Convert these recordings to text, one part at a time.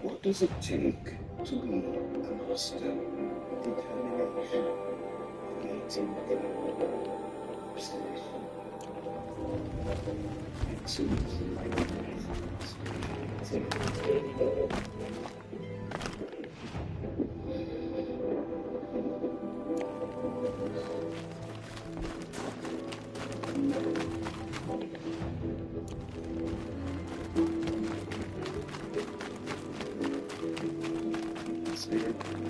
What does it take to be a master of determination, creating obstination, excellence in my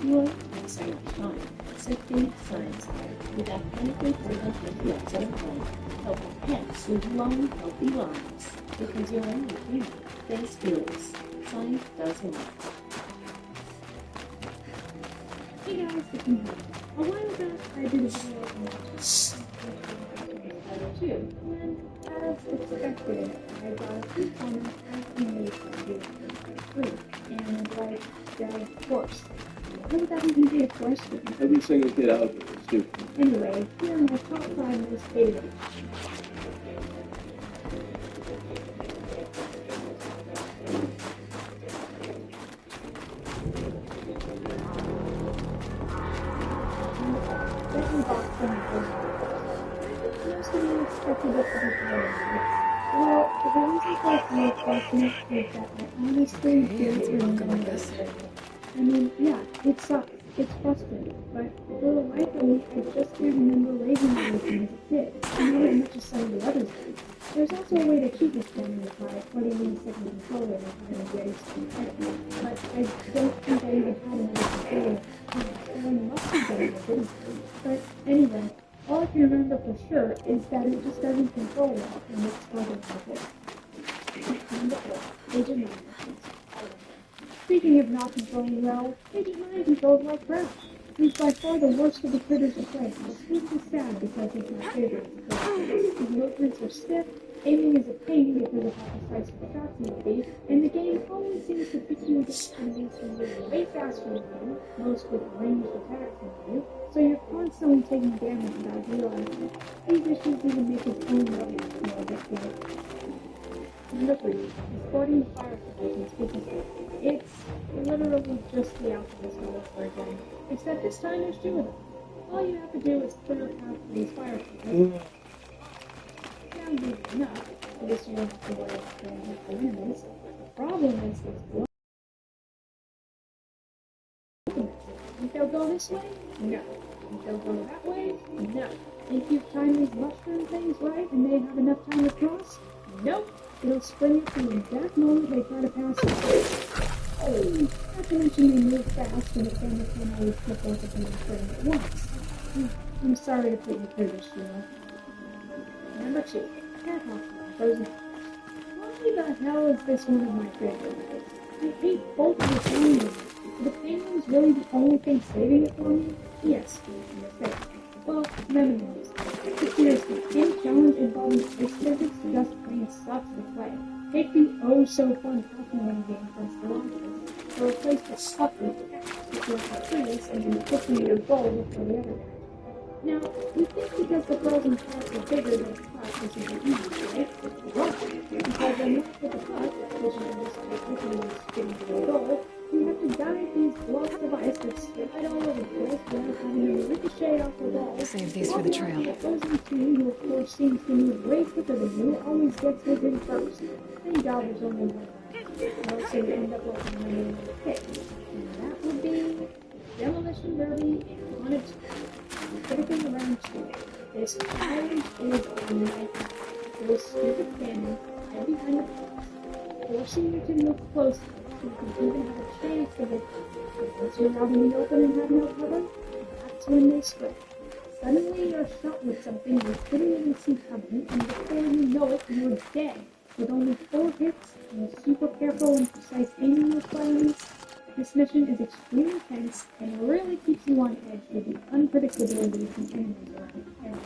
Your exciting time, sifting science with authentically proven fields at home, helping pets live long, healthy lives. Because you're only human, there's feelings. Science does a lot. Hey guys, it's me. A while back, I did a video on too, and as expected, I got a few comments asking me if I do free, and like, yeah, of course. How would that even be a question? Every single kid out there is stupid. Anyway, here are my top 5 most hated. Most of you expected it to be very. Well, the reason for it's more fortunate is that I honestly didn't remember this. I mean, yeah, it sucks. It's frustrating, but for the life of me, I just can't remember raising my weapon as a kid, not as much as some of the others do. There's also a way to cheat this memory by plugging in a second controller and having a very strong head, but I don't think I even had another controller. I must have done it, didn't I? But anyway, all I can remember for sure is that it just doesn't control well, and it's harder to hit. Wonderful. Agent 9 missions. Speaking of not controlling well, Agent 9 controls like crap. He's by far the worst of the critters to play. It's really sad because he's my favorite. His movements are stiff, aiming is a pain because of how precise the shots need to be, and the game always seems to pick you against enemies who move way faster than you, most with ranged attacks on you, so you're constantly taking damage without realizing it. These issues even make his own level more difficult. Number 3. Exploding the fireflies and spooky stuff. It's literally just the Alchemist all over again, except this time there's 2 of them. All you have to do is clear a path for these fireflies. Sounds easy enough, I guess you don't have to worry about getting hit by enemies. The problem is these blocks. Think they'll go this way? No. Think they'll go that way? No. Think you've timed these mushroom things right and they have enough time to cross? Nope. It'll spring up the exact moment they try to pass it. Oh, not to mention they move fast and the camera can't always flip both of them in frame at once. I'm sorry to put you through this, Sheila. Number 2. Cat Frozen. Why the hell is this one of my favorites? I hate both of the penguins. Are the penguins really the only thing saving it for me? Yes, you're safe. Well, none of those. Seriously, any challenge involving ice physics just plain sucks to play. Take the oh-so-fun Pokemon game from Stellantis, or replace the puck with X, which was the freeze and then 50-meter goal before the other guy. Now, you think because the frozen parts are bigger than the puck, this is the easy, right? Wrong. Because when you put the puck, which in this case 50-meter spinning to the goal, you have to dive these blocks of ice that slide all over the place without having to ricochet off the wall. Save these for the trail. The frozen team, who of course seems to move way quicker than you, always gets his in first. Thank God there's only one round. Or so you end up like a million pick. And that would be Demolition Derby and Haunted Town. Critically around 2. This challenge is a nightmare. Those stupid cannons hide behind the blocks, forcing you to move closer so you can even have a chance to hit them. But once you're out in the open and have no cover, that's when they spread. Suddenly you're shot with something you couldn't even see coming, and before you know it, you're dead. With only 4 hits and super careful and precise aiming requirements, this mission is extremely tense and really keeps you on edge with the unpredictability of the enemies around the area.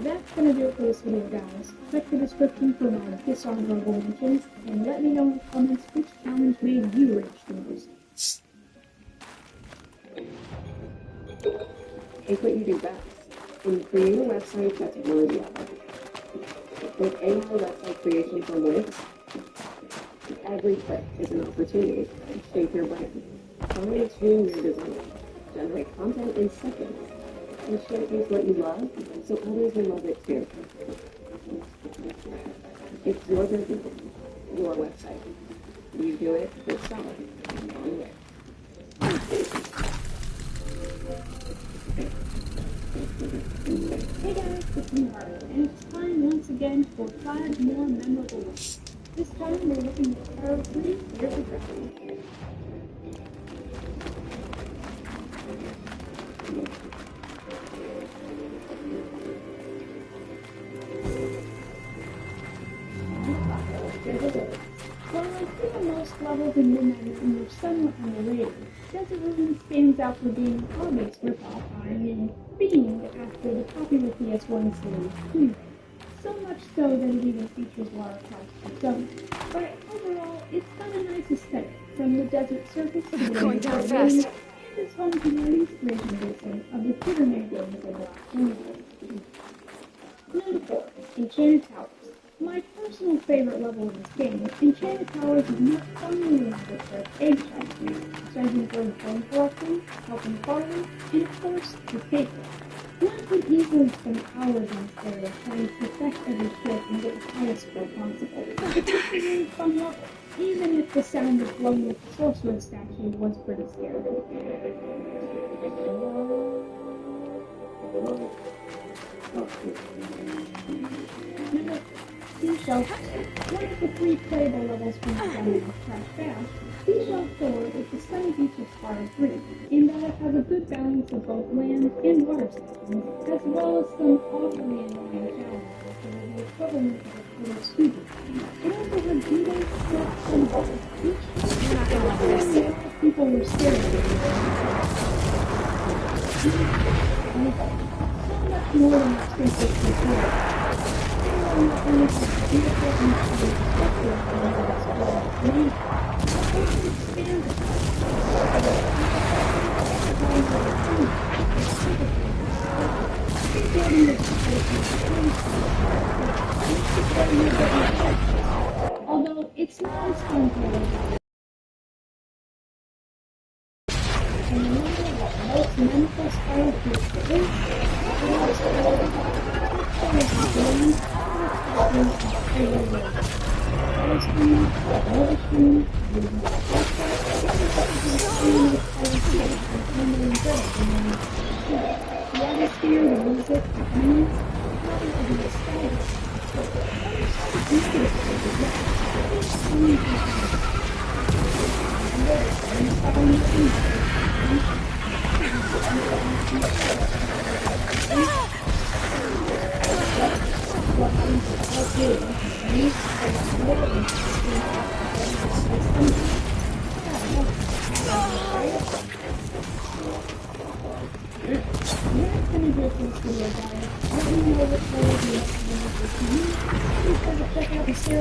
That's gonna do it for this video, guys. Check the description for my dishonorable mentions, and let me know in the comments which challenge made you rage the most. Take what you do best and create a website that's worthy of it. With AI website creation from Wix, every click is an opportunity to shape your brand. Fine-tune your design, generate content in seconds, and showcase what you love so others will love it too. It's your business, your website. You do it yourself. On Wix. Hey guys, it's me Harvey, and it's time once again for 5 more memorable ones. This time we're looking at Power 3 Years of Wrestling. While I think most levels in Midnight were somewhat underrated, Desert Ruin stands out for being an obvious ripoff on and themed after the popular PS1 series Tomb Raider. So much so that it even features Lara Croft's persona. But overall, it's got a nice aesthetic, from the desert surface to the Going down desert fast. range. It is home to the inspiration basin of the Pyramid games of the last 20 years. Number 4, Enchanted Towers. My personal favorite level in this game, Enchanted Towers is not only remembered for its egg shiny, judging for its bone collection, helping farmers, and of course, the sacred. One could easily spend hours in this area trying to perfect every trick and get the highest score possible. It's a really fun level, even if the sound of blowing with the sorcerer statue was pretty scary. Number Seashell 4. One of the 3 playable levels from the game Crash Bash, Seashell 4 is the Sunny Beach of Spire 3, in that it has a good balance of both land and water systems, as well as some awfully annoying challenges that are the equivalent of a little student. It also has D-Day, steps, and balls, each You're not gonna love this. a lot of people were scared of it. So much more than the simplest before. Although it's not as fun to live. And remember what most manifest fire feature is? The atmosphere, the music, the enemies, nothing to be described.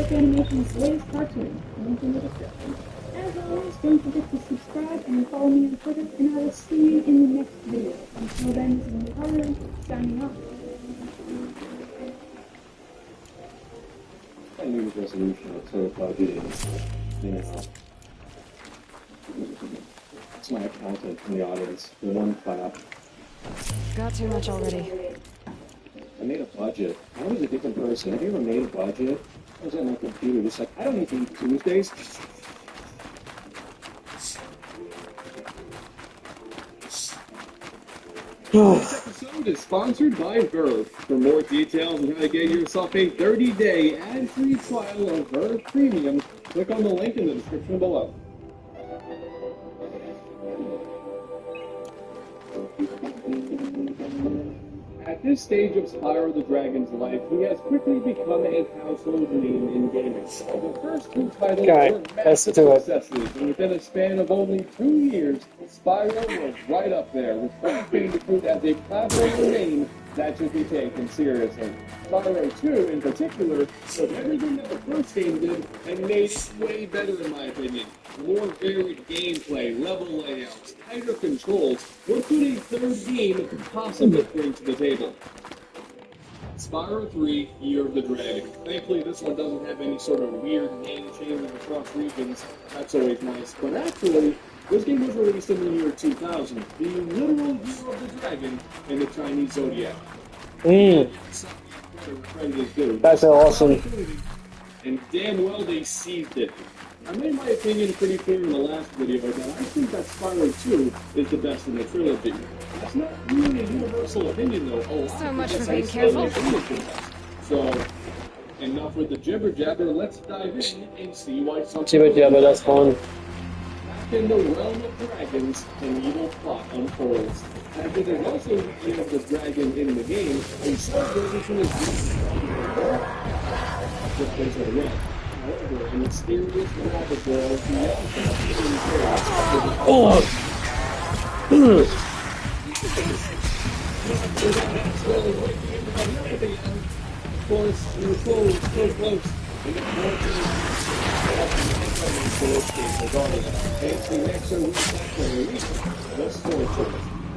Animation's latest cartoon, link in the description. As always, don't forget to subscribe and follow me on Twitter, and I will see you in the next video. Until then, this is me, Harlan, signing off. My New Year's resolution of total budgeting. It's my accountant in the audience. The one clap. Got too much already. I made a budget. I was a different person. Have you ever made a budget? I was on my computer, just like, I don't need to eat Tuesdays. This episode is sponsored by Verve. For more details on how to get yourself a 30-day ad-free trial of Verve Premium, click on the link in the description below. At this stage of Spyro the Dragon's life, he has quickly become a household name in gaming. The first two titles were massive successes, and within a span of only 2 years, Spyro was right up there, with Crash Bandicoot as a platformer name that should be taken seriously. Spyro 2, in particular, took everything that the first game did and made it way better, in my opinion. More varied gameplay, level layouts, tighter controls. What could a third game possibly bring to the table? Spyro 3, Year of the Dragon. Thankfully, this one doesn't have any sort of weird name changes across regions. That's always nice. But actually, this game was released in the year 2000, the literal Year of the Dragon in the Chinese zodiac. That's awesome. And damn well they seized it. I made my opinion pretty clear in the last video that I think that Spyro 2 is the best in the trilogy. That's not really a universal opinion though. So much for being careful. So, enough with the jibber jabber, let's dive in and see why something... Jibber jabber, that's fun. Back in the realm of dragons, an evil plot unfolds. As it is also the Year of the Dragon in the game, a sword goes into his just place of the realm. However, a mysterious rabbit girl beyond of course, you were so close. And the next are the sword to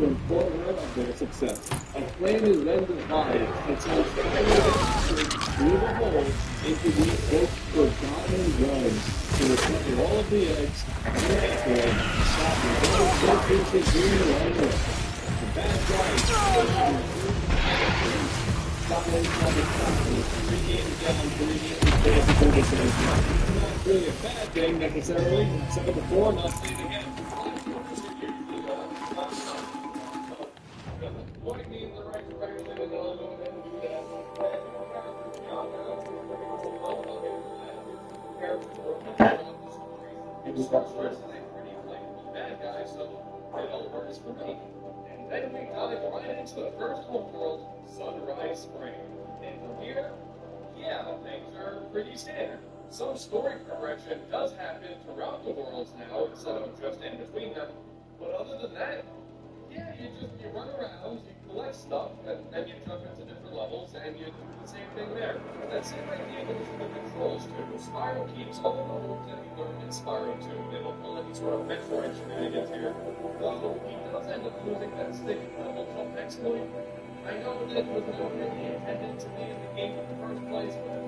inform her of their success. A plan is then devised until through the hole into these forgotten realms to recover all of the eggs and the asteroid, stopping all the green along the way. The bad guys not really a bad thing necessarily. Said it before, and I'll say it again. Pointing in the right direction, and I'll go ahead and do that. Bad guys, so it all works for me. And then we dive right into the first homeworld, Sunrise Spring. And from here, yeah, things are pretty standard. Some story progression does happen throughout the worlds now, instead of just in between them. But other than that, yeah, you run around, you collect stuff, and then you jump into different levels, and you do the same thing there. That same idea goes for the controls too. Spyro keeps all the moves that we learned in Spyro 2. They don't pull any sort of Metroid shenanigans here. Though he does end up losing that stick double jump exploit. I know that was not really intended to be in the game in the first place, but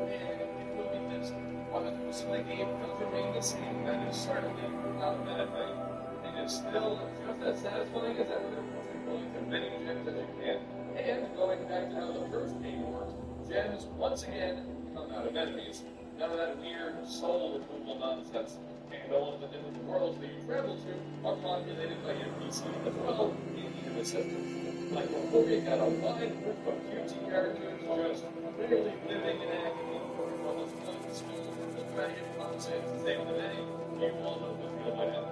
man, it will be missed. While the most of the game does remain the same, that is certainly not a bad thing. It is still just as satisfying as ever, pulling as many gems as you can. And going back to how the first game worked, gems once again come out of enemies. None of that weird soul removal nonsense. And all of the different worlds that you travel to are populated by NPCs as well in the assistance. Like before, you got a wide group of cutesy characters just clearly living in agony. Well, it's one school, the dragon comes in to save the day. You all know the deal by now.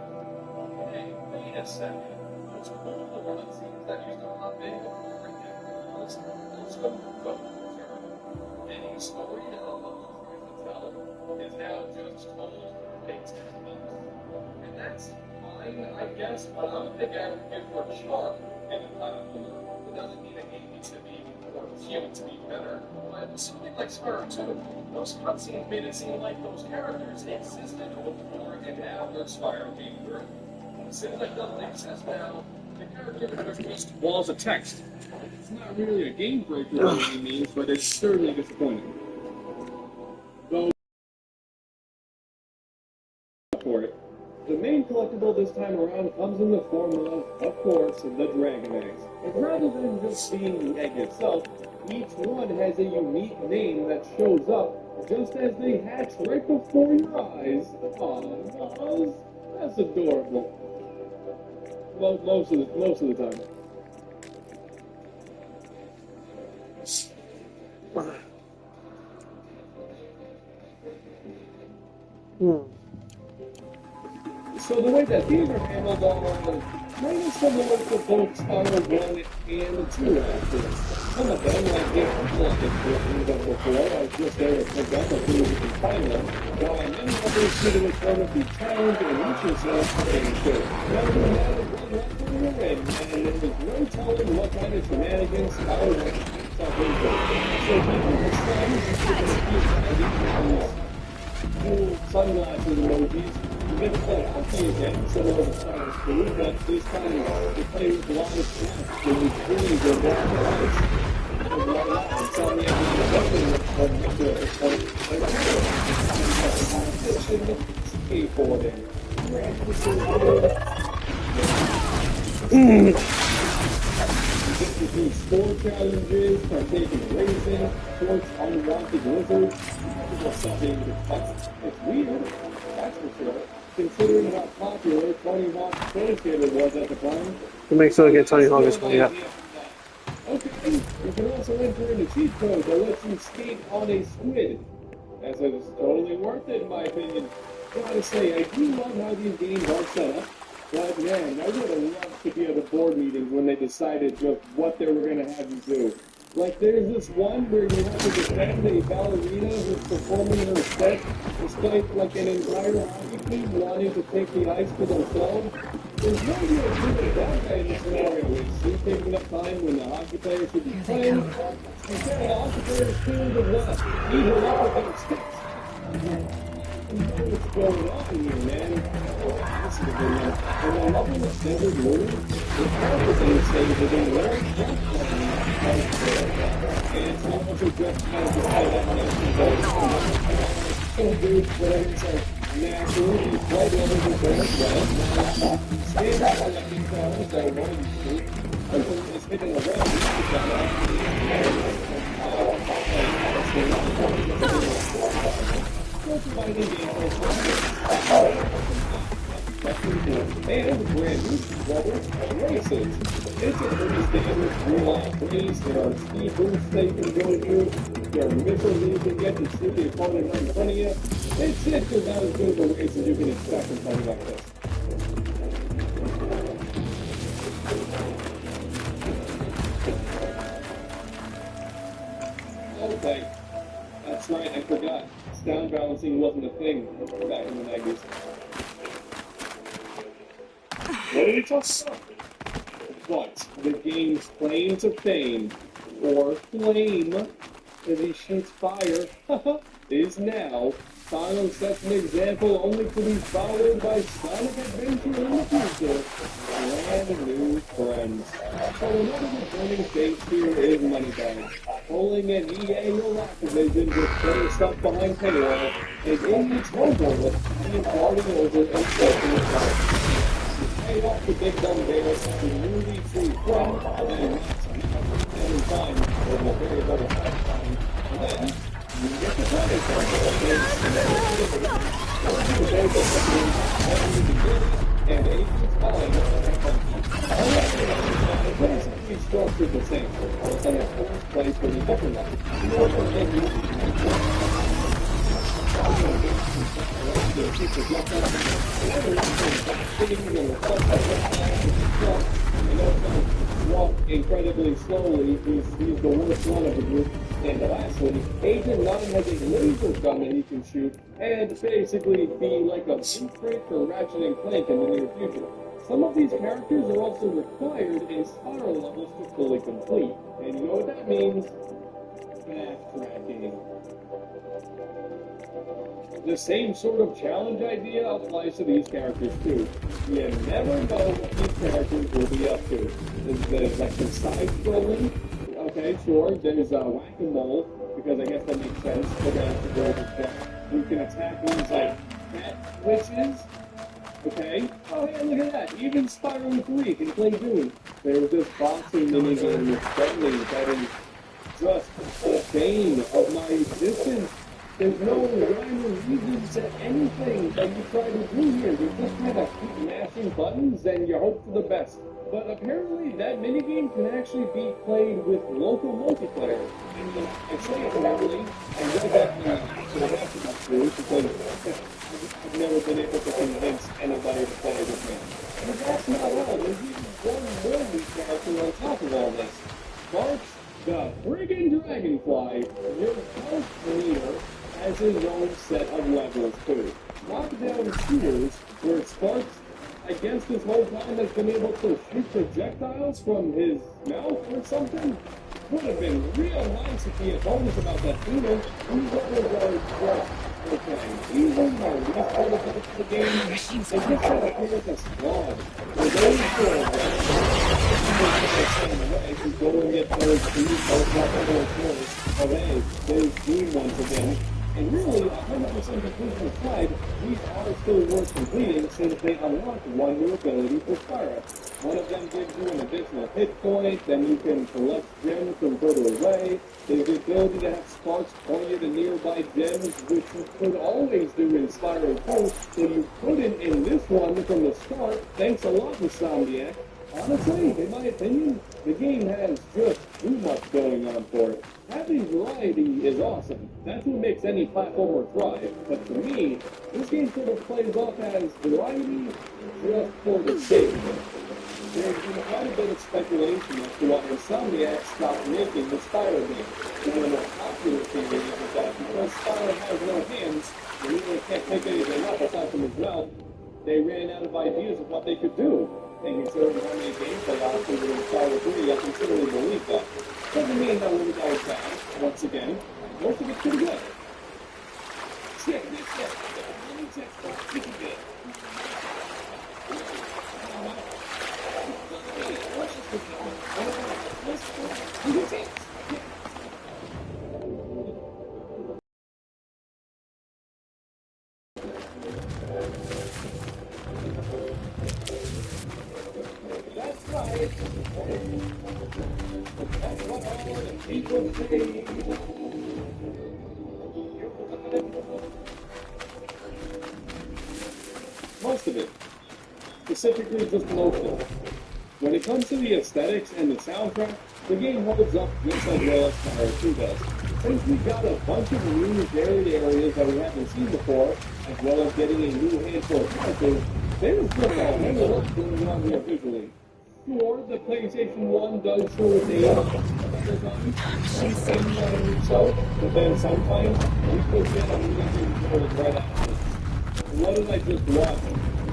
Hey, wait a second. Those cool cutscenes that used to pop in before those go. Any story that a level tries to tell is now just told based on those. And that's fine, I guess, but I'm a big advocate for charm in the platform. It doesn't mean a game needs to be more cute to be better. But something like Spyro 2, those cutscenes made it seem like those characters existed before and after Spyro came through. Since that doesn't exist now, the characters are just walls of text. It's not really a game breaker by any means, but it's certainly disappointing. Though for it. The main collectible this time around comes in the form of course, the dragon eggs. But rather than just being the egg itself, each one has a unique name that shows up just as they hatch right before your eyes. Aw, that's adorable. Most of the time. So the way that these are handled are kind of similar to both Spyro 1 and 2 actually. Some of them, like the things that before, are just there to pick up as soon as you can find them, while many others see the return of the challenge and reaching self and show. Rather than that, were in, and there was no telling what kind of shenanigans Skylar would get himself into. So people decided to give a few cool sunglasses emojis to get to play hockey again, similar to Skylar's crew, but this time they played with a lot of snaps. It was really good down the ice. Skateboarding. You get to do sport challenges, partake in racing, sports unwanted lizards, or something it's weird, that's for sure, considering how popular Tony Hawk's Pro Skater was at the time. It makes it get Tony Hawk as well, yeah. Okay, you can also enter in a cheat code that lets you skate on a squid. As it is totally worth it, in my opinion. Gotta say, I do love how these games are set up, but man, I would have loved to be at the board meetings when they decided just what they were gonna have you do. Like, there's this one where you have to defend a ballerina who's performing her set, despite like an entire hockey team wanting to take the ice to themselves. There's no real good that guy in this scenario. He's taking up time when the hockey player should be playing. Instead, the hockey player is clearing the left. Beat her up with their sticks. You know what's going on here, man. This is a good one. And I love when the standard rule, the president says that they learn and it's not much of just kind of decide that so good, whatever it's like, naturally, these right over the goal, well, stand up on that big corner, so one of these two, is hitting around, and brand new rubber races. It's a pretty standard real-life race. There are speed boosts that you can go through. There are missiles that you can get to shoot the opponent right in front of you. It's just about as good of a race as you can expect in something like this. Okay, that's right, I forgot. Sound balancing wasn't a thing back in the 90s. What are we talking about? But the game's claim to fame, or claim as he shoots fire, is now. Sonic sets an example only to be followed by Sonic Adventure in the future. Brand new friends. So another returning face here is Moneybag. Pulling an EA or Activision with putting stuff behind paywall, and in its homeworld, he is guarding over and taking it out. Pay off the big dumb bear to newly free from and every time over a very little time. Then you get the credit and agents calling basically structured the same. It's in a fourth place for the different walk incredibly slowly. He's the worst one of the group. And lastly, Agent 9 has a laser gun that he can shoot and basically be like a blueprint for Ratchet and Clank in the near future. Some of these characters are also required in spiral levels to fully complete. And you know what that means? Backtracking. The same sort of challenge idea applies to these characters too. You never know what these characters will be up to. There's like the side-scrolling. Okay, sure, there's whack-a-mole, because I guess that makes sense. They're going to have to go with that. You can attack these like cat glitches. Okay. Oh, hey, look at that. Even Spyro 3 can play Doom. There's this boxing minigame with Bentley that is just the bane of my existence. There's no rhyme or reason to anything that you try to do here. You just kind of keep mashing buttons and you hope for the best. But apparently that minigame can actually be played with local multiplayer. And I say apparently, I'm going to have to through because I've never been able to convince anybody to play with me. But that's not all. There's even one more new character on top of all this. Sparks, the friggin' Dragonfly, your house leader, has his own set of levels too. Knockdown shooters where Sparks, I against this whole time has been able to shoot projectiles from his mouth or something? Would have been real nice if he had told us about that sooner. These levels are just okay. Even though these prototypes of the game, they just kind of appear as flawed. For those who are away, who go and get those these floors of A, there's Doom once again. And really, 100% completion aside, these are still worth completing since they unlock one new ability for Spyro. One of them gives you an additional hit point, then you can collect gems from further away. There's the ability to have sparks pointed at nearby gems, which you could always do in Spyro 2, so you couldn't in this one from the start. Thanks a lot, Insomniac. Honestly, in my opinion, the game has just too much going on for it. Having variety is awesome. That's what makes any platformer thrive. But to me, this game sort of plays off as variety just for the sake. There's been quite a bit of speculation as to why Insomniac stopped making the Spyro game. One of the more popular theories is that because Spyro has no hands, and really can't pick anything up aside from his mouth, they ran out of ideas of what they could do. And considering how many gameplay options were in Spyro 3, I sincerely believe that. Doesn't mean that was always bad. Once again, most of it's pretty good. Check this out. Let me check for pretty good. That's right. That's what all the people say. Most of it. Specifically, just most of it. When it comes to the aesthetics and the soundtrack, the game holds up just as well as Spyro 2 does. Since we got a bunch of new varied areas that we haven't seen before, as well as getting a new handful of characters, there's just a whole lot going on here visually. Sure, the PlayStation 1 does show its age, so, but then sometimes we could get a really good right after. What did I just watch?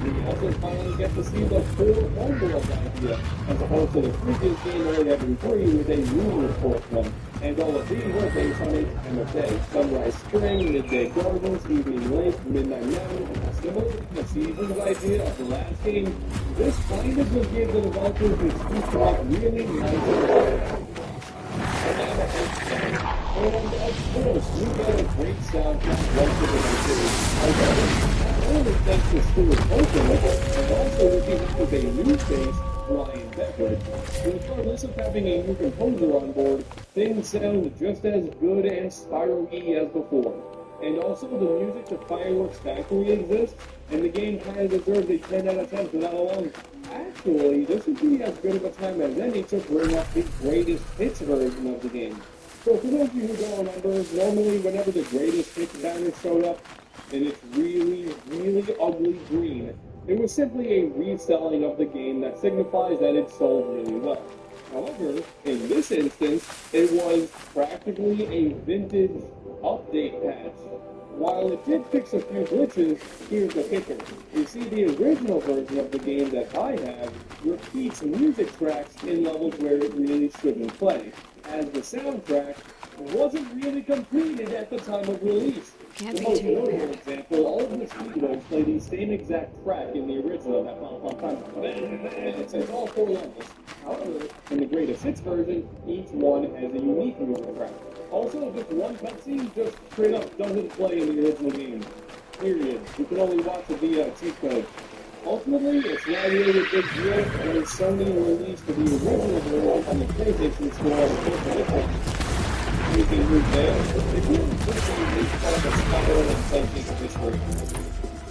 We also finally get to see the full homeworld idea, as opposed to the previous game where we had been free with a new report one. And all of these were based on a time of day. Sunrise spring, midday gardens, evening lake, midnight mountain. Similar to the season's idea of the last game, this kind of will give the developers an excuse to make really nice and of course, we got a great soundtrack once again. Not only thanks to Stuart Copeland, but also looking up with a new face, Ryan Beckwood. Regardless of having a new composer on board, things sound just as good and Spyro-y as before. And also, the music to Fireworks Factory exists, and the game kind of deserves a 10 out of 10 for that alone. Actually, this would be as good of a time as any to bring up the greatest hits version of the game. So for those of you who don't remember, normally whenever the greatest hits banner showed up, and it's really, really ugly green, it was simply a reselling of the game that signifies that it sold really well. However, in this instance, it was practically a vintage update patch. While it did fix a few glitches, here's the kicker. You see, the original version of the game that I have repeats music tracks in levels where it really shouldn't play, as the soundtrack wasn't really completed at the time of release. Can't The be most too notable bad. example, all of the speedruns play the same exact track in the original. It's all 4 levels. However, in the greatest hits version, each one has a unique music track. Also, just one cutscene just straight up doesn't play in the original game. Period. You can only watch it via cheat code. Ultimately, it's not really a big deal when Sony released the original version on the PlayStation Store. You can move there. If you're quickly part of a Spyro and PlayStation history.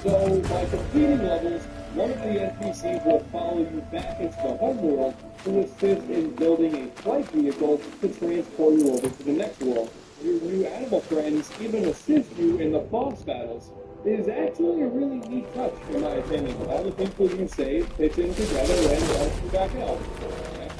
So, by completing levels, one of the NPCs will follow you back into the homeworld to assist in building a flight vehicle to transport you over to the next world. Your new animal friends even assist you in the boss battles. It is actually a really neat touch, in my opinion. All the people you save fits in together and help you back out.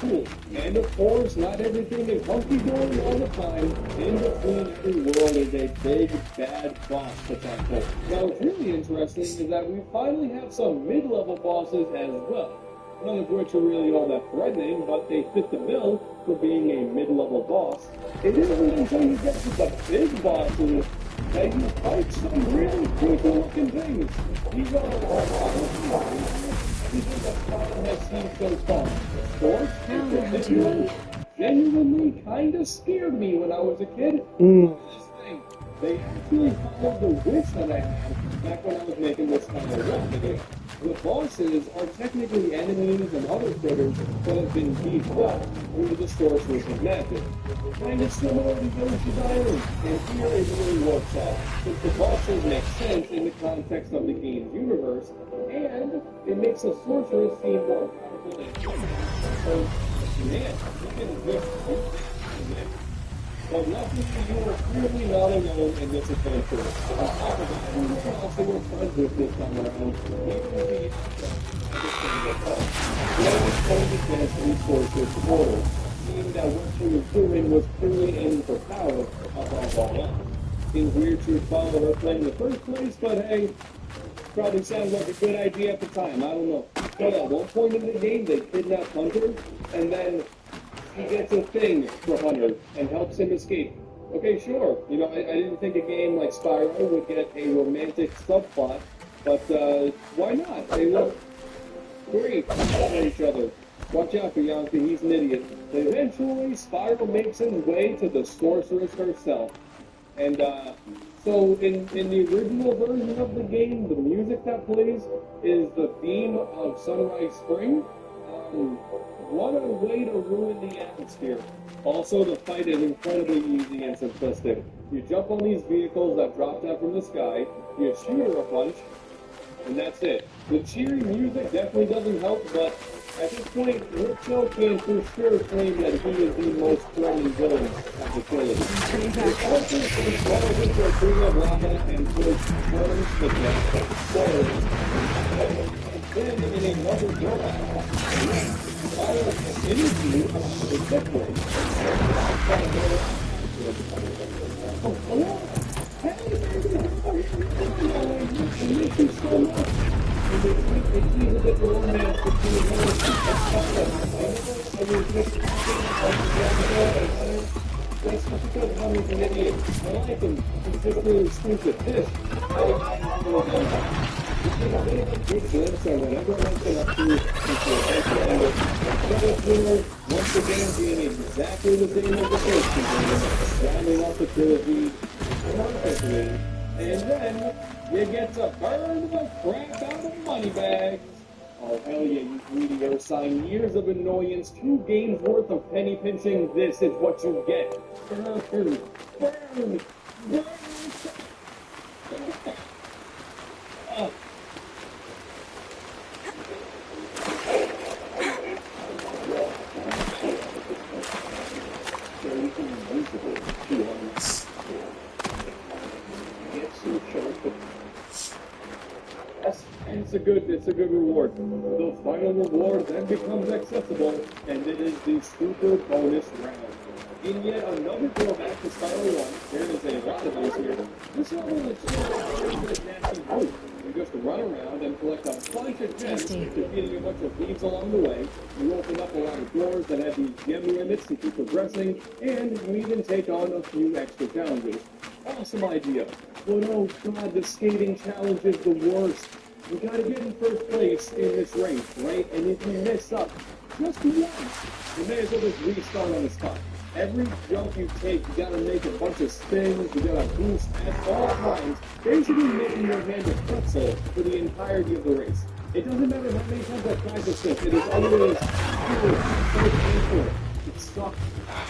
cool. And of course, not everything is hunky-dory all the time. In between every world is a big, bad boss to tackle. Now, what's really interesting is that we finally have some mid-level bosses as well. None of which are really all that threatening, but they fit the bill for being a mid-level boss. It isn't until you get to the big bosses that you fight some really creepy-looking things. These are everything that Sonic has seen so far. Sports, in particular, genuinely kind of scared me when I was a kid. This thing, they actually followed the wish that I had back when I was making this kind of run video. The bosses are technically enemies and other critters that have been beefed up through the sorceress of magic. Kind of similar to Yoshi's Island, and here it really works out, since the bosses make sense in the context of the game's universe, and it makes the sorceress seem more powerful than human. So, man, you can just do this. But luckily, you are clearly not alone in this adventure. On top of that, you can also work friends with this time around, even if the always told against resources supporters, meaning that what she was doing was clearly aiming for power above all else. Seems weird to follow her plan in the first place, but hey, probably sounds like a good idea at the time, I don't know. But at one point in the game, they kidnap Hunter, and then he gets a thing for Hunter and helps him escape. Okay, sure. You know, I didn't think a game like Spyro would get a romantic subplot, but why not? They look great at each other. Watch out for Bianca, he's an idiot. Eventually, Spyro makes his way to the sorceress herself. And so in the original version of the game, the music that plays is the theme of Sunrise Spring. What a way to ruin the atmosphere. Also, the fight is incredibly easy and simplistic. You jump on these vehicles that drop down from the sky, you shoot her a bunch, and that's it. The cheery music definitely doesn't help, but at this point, Ripto can for sure claim that he is the most threatening villain of the trilogy. The character falls into a pool of lava and puts burns to death. Then, in another drawback, interview about the difference. Oh, hello. Hey, thank you so much. It seems a bit romance between her that's because Hunter's an idiot. I like him. He's just really stupid. This, I don't know. This is a bit of a good glimpse on whatever I've been up to since the adventure ended. Once again being exactly the same as the first season, rounding off the trilogy perfectly, and then you get to burn the crap out of Moneybags. Oh, hell yeah, you greedy Ursine. Years of annoyance, 2 games worth of penny pinching, this is what you get. Burn, burn, burn. It's a good reward. The final reward then becomes accessible, and it is the super bonus round. In yet another throwback to Spyro 1, there is a lot of those here. This level is so nasty boot. You just run around and collect a bunch of gems, defeating a bunch of thieves along the way. You open up a lot of doors that have these gem limits to keep progressing, and you even take on a few extra challenges. Awesome idea. But oh god, the skating challenge is the worst. You gotta get in first place in this race, right? And if you mess up just once, you may as well just restart on the spot. Every jump you take, you gotta make a bunch of spins, you gotta boost at all times, basically making your hand a pretzel for the entirety of the race. It doesn't matter how many times I practice this, it is always so painful. It sucks.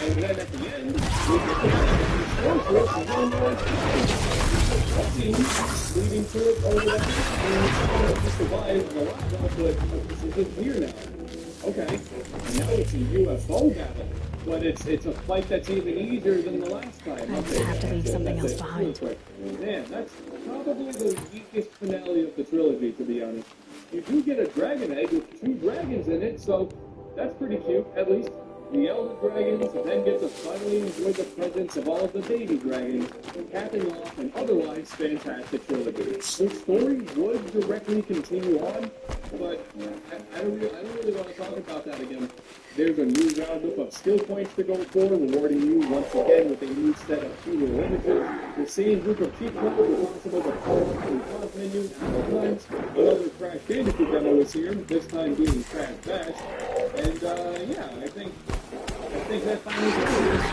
And then at the end, you get one more leading to it over there, and you survive the lava, but this is just here now. Okay, and now it's a UFO battle, but it's a fight that's even easier than the last time. I have to leave something else behind. Man, that's probably the weakest finale of the trilogy, to be honest. You do get a dragon egg with 2 dragons in it, so That's pretty cute, at least. The elder dragons then get to finally enjoy the presence of all of the baby dragons, capping off an otherwise fantastic trilogy. The story would directly continue on, but I don't really want to talk about that again. There's a new roundup of skill points to go for, rewarding you once again with a new set of hero images. The same group of cheat codes responsible for power up the pause menu at times. Another Crash Bandicoot demo is here, this time being Crash Bash. And yeah, I think that finally concludes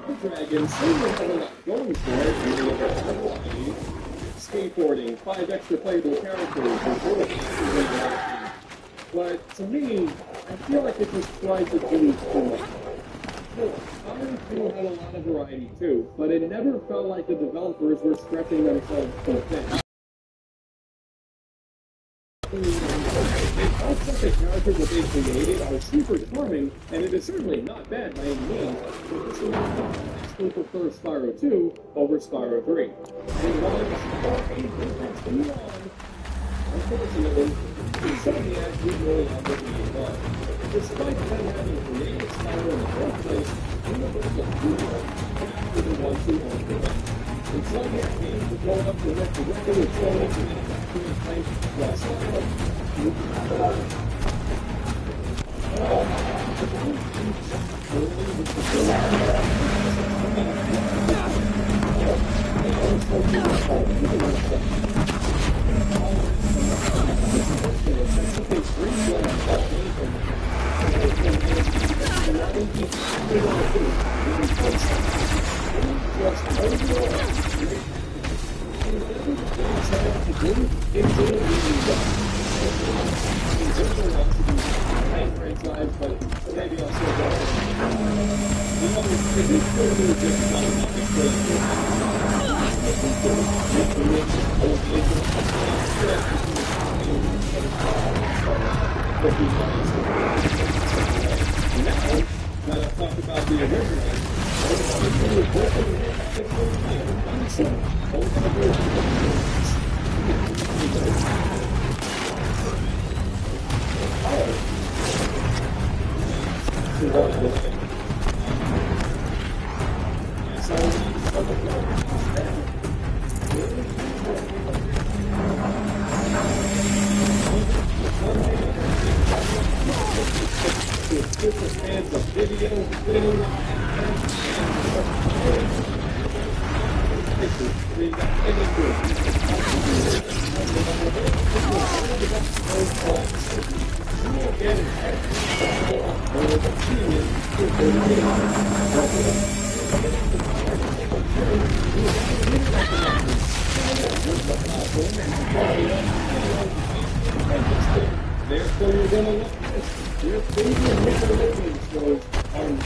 the Dragon certainly has a lot going for it, and they have a variety. Skateboarding, 5 extra playable characters, and more options. But to me, I feel like it just tries to do too much. Sure, Sonic 2 had a lot of variety too, but it never felt like the developers were stretching themselves so thin. All the characters that they created are super charming, and it is certainly not bad by any means, but this is I still prefer Spyro 2 over Spyro 3. And while it's too long, unfortunately, Insomniac didn't really have what we want. Despite them having created Spyro in the first place, Universal Studios didn't want to own the rights. Insomniac games were going up to work directly with Sony's manufacturing plant, while Spyro Therefore, you're going to look at this. Your favorite Nickelodeon shows are not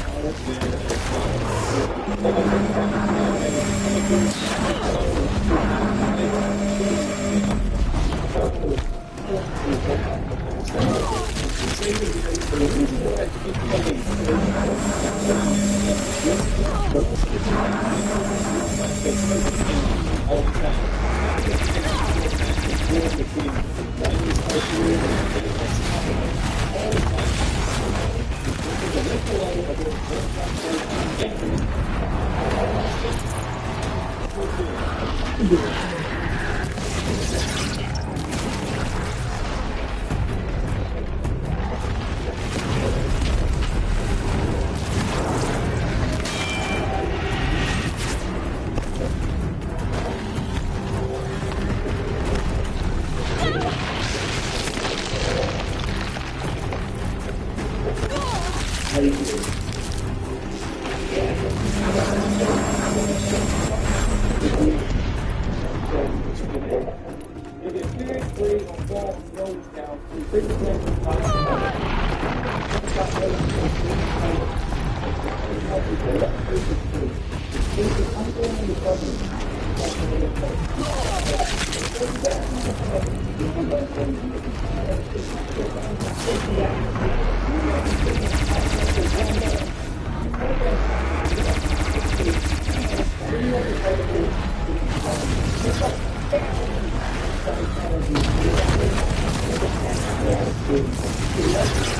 Thank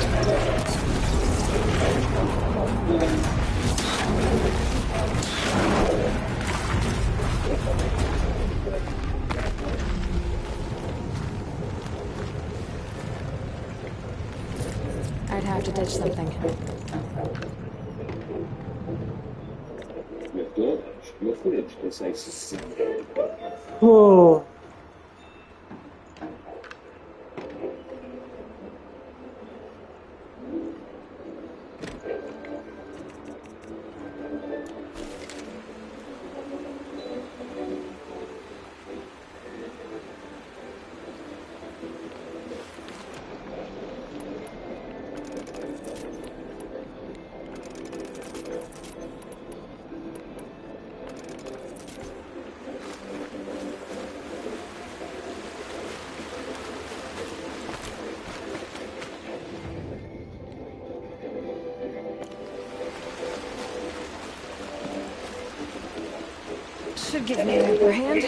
you. Might have to ditch something. With DoorDash, your footage decides. Oh. Should give me an upper hand.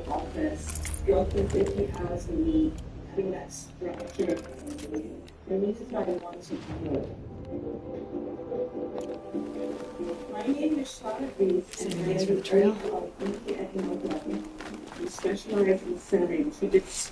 Office, roughly 50 hours a week, having that structure and this is what I want to do. My name is Charlotte Reese, and I Thanks am for the the trail. trail of Inky Ethnography. We specialize in sending tickets.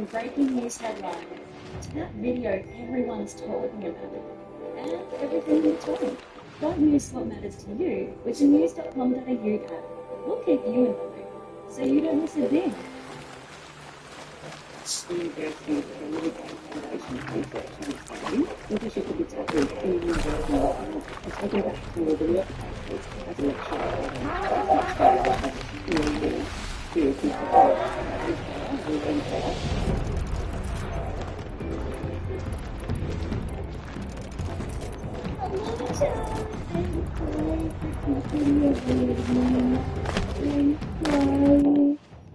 from breaking news headlines to that video everyone's talking about, and everything in between. Don't miss what matters to you with the news.com.au app. We'll keep you in the loop, so you don't miss a thing. University of American Foundation research and study, leadership of its efforts in university and taking back to the workplaces as a lecturer.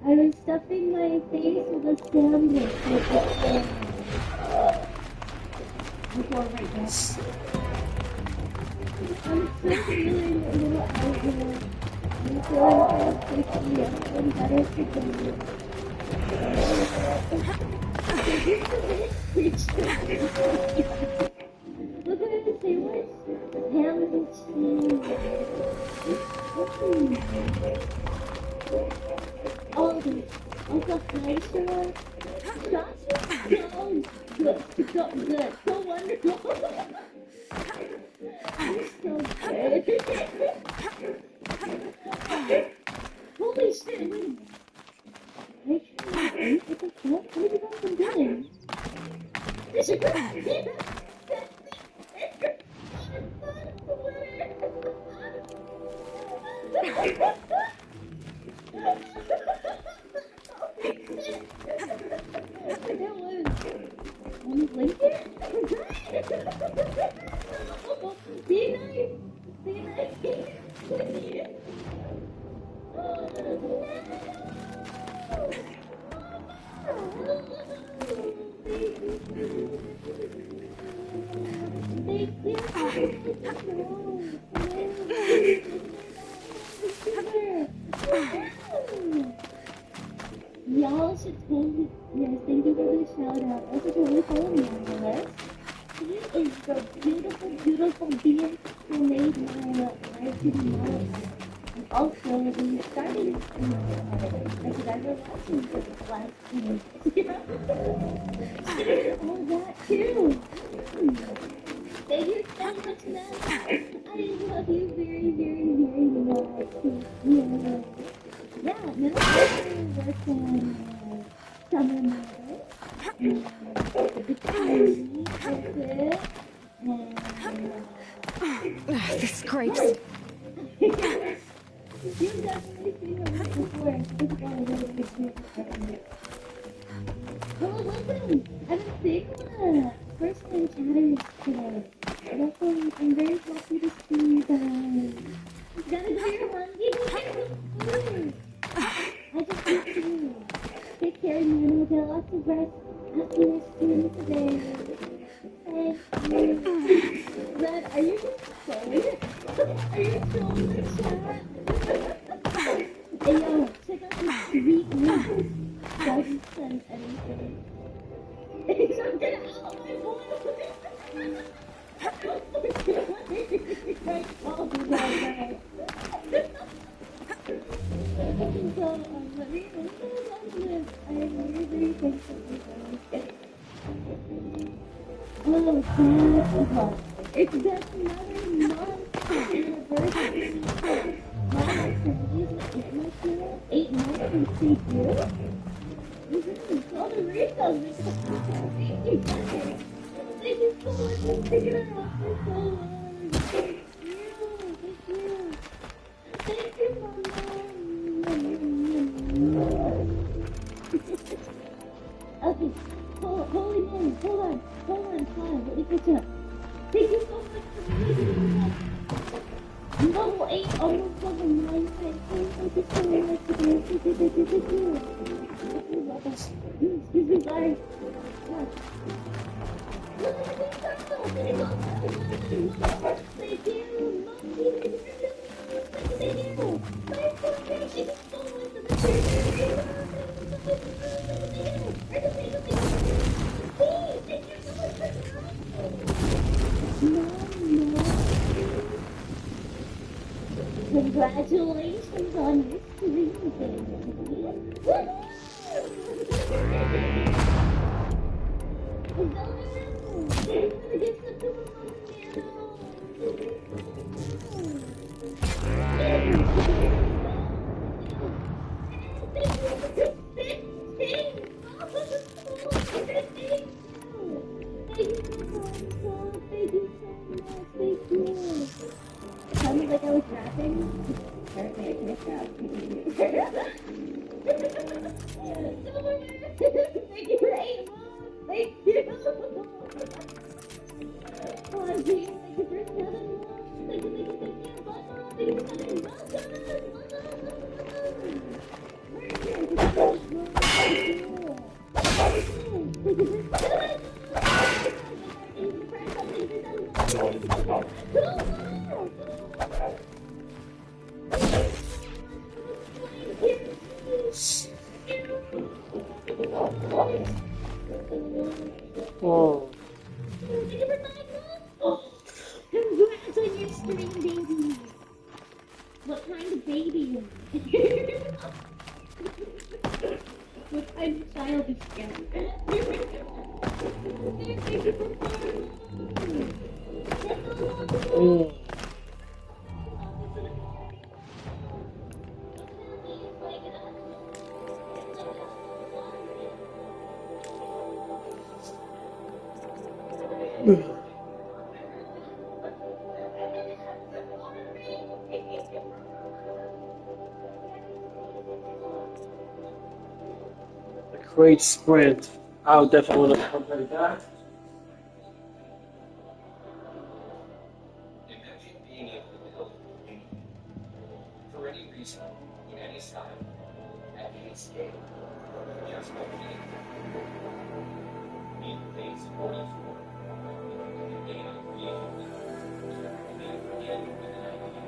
I was stuffing my face with a sandwich. Before right now. I'm still feeling a little out here. I'm feeling kind of sticky. I'm better today. Look at the sandwich. Ham and cheese. Oh, Uncle Joshua. Joshua, so good, so wonderful. You're so good. Holy shit! Wait. Make sure you eat with the fuck. What have you guys been doing? This is good. Y'all should totally, yes, thank you for the shout out. I should totally follow me on the list. He is the beautiful, beautiful being who made my life to be model. And also, we started because I was watching for the last 2 weeks. All that too. Thank you so much, man. I love you very, very, very much. Yeah, now I work on summer models. This scrapes. You've definitely seen her before. It's got a really big face. Well, listen, I'm a Sigma. First time chatters today. Welcome. I'm very happy to see you guys. Gotta go your monkey. I just need to take care of you and we'll get lots of rest after your stream today. Thank you. Red, are you just trolling? Are you trolling the chat? Hey yo, check out this sweet news. Doesn't send anything. He's not gonna out my voice. Right, oh, right. So, let me also this. I am very, very thankful for this. Oh, God. It's just another month anniversary. My friend, 8 months since they do. All the reasons. Thank you guys. Thank you so much for sticking around for so long. Thank you. Thank you, Mama. Okay, holy moly, hold on, let me catch up. Thank you so much for meeting me. Level 8, almost level 9. Thank you so much for doing this. Excuse me, sorry. Thank you, Mommy. Congratulations on your stream, baby. Sounded like I was rapping. Apparently I can't rap. Thank you, Ray. Thank you. Oh, thank you for coming. Thank you for Oh. Congrats on your string baby. What kind of baby? What kind of child is Mm. A great sprint. I would definitely want to come right back. Imagine being able to build anything, for any reason, in any style, at any scale, just by being. Meet Phase 44. A game of creation. Begin with an idea.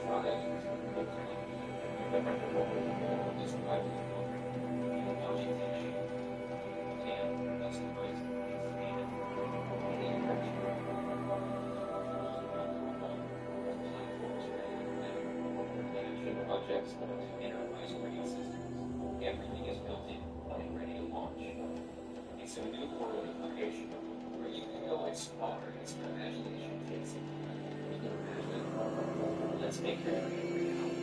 Try it. This project will watch it finish. And customize any direction. Projects, enterprise operating systems. Everything is built in and ready to launch. It's a new world of creation where you can go as far as your imagination takes you. You can imagine. Let's make your dream reality.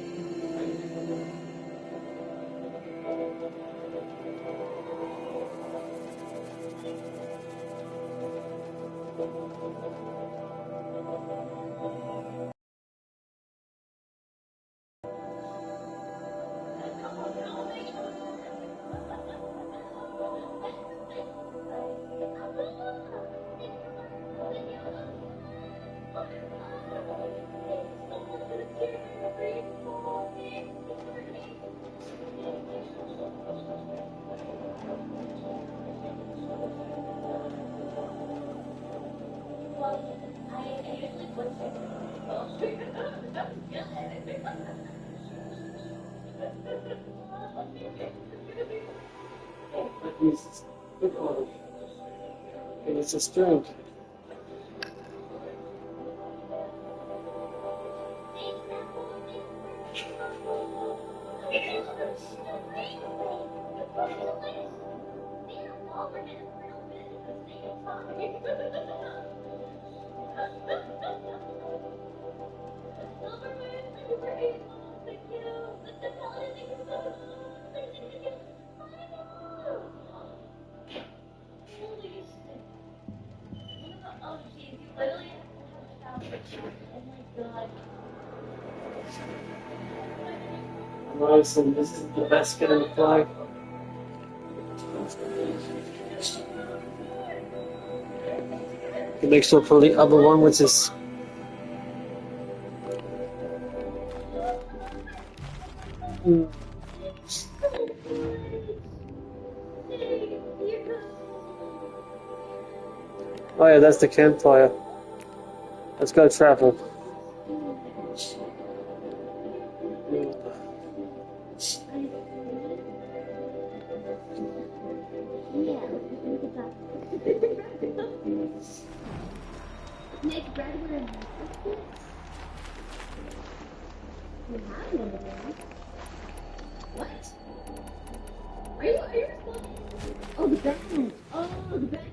Good quality. And it's a strength. Nice, and this is the best skin in the flag. It makes up for the other one, which is oh yeah, that's the campfire. Let's go travel. Make bread with a You have one of them. What? Are you responsible? Oh, the band. Oh, the band.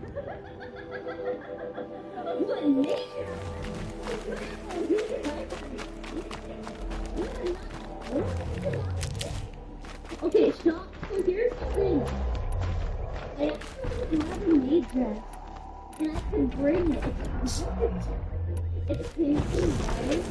What nature? Okay, Sean, so here's the thing. I actually have a maid dress, and I could bring it. It's pink and white.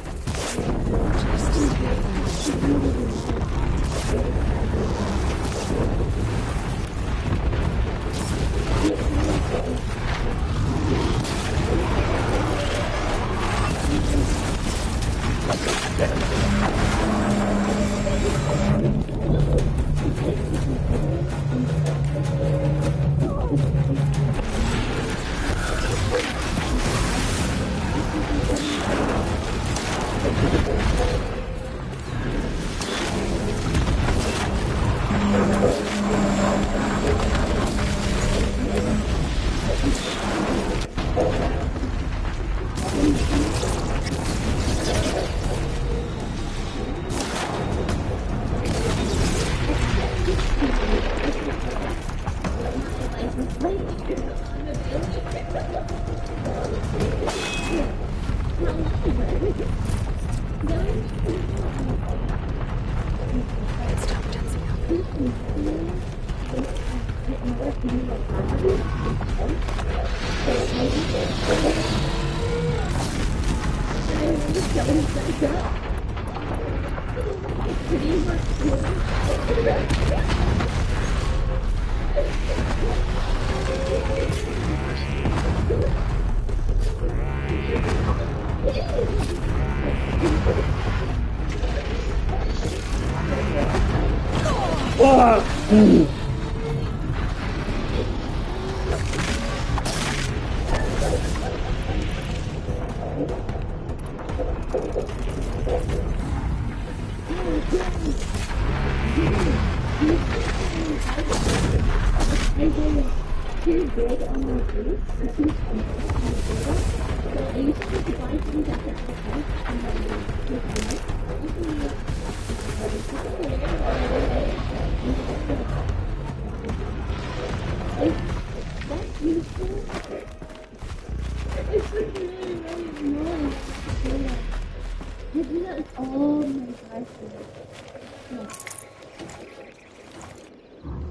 Stop tensing up.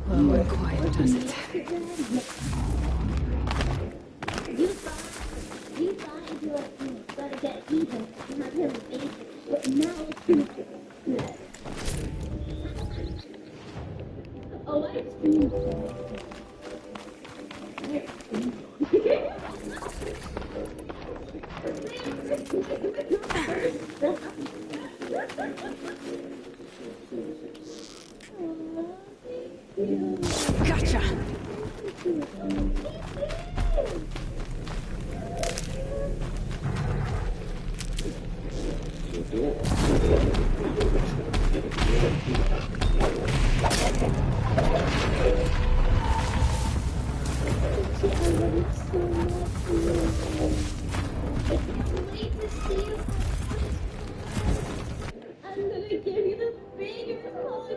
Low and quiet does it. You thought if you gotta get even, you have him basic, but now it's stupid. Oh, I Gotcha! I'm gonna give you the biggest hug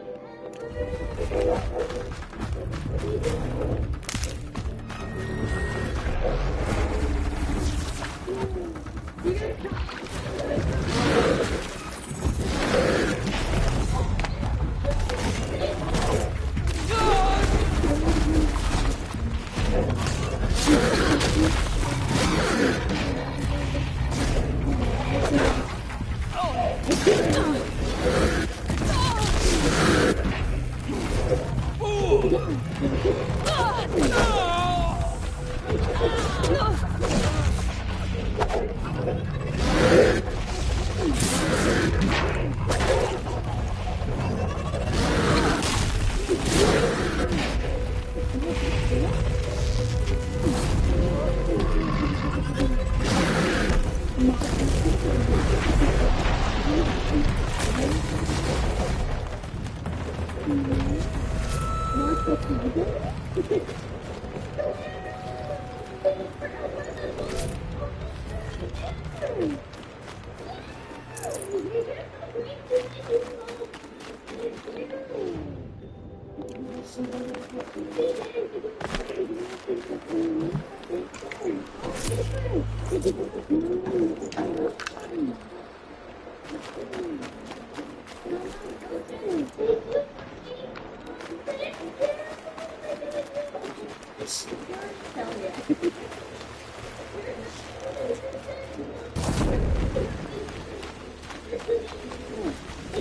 Oh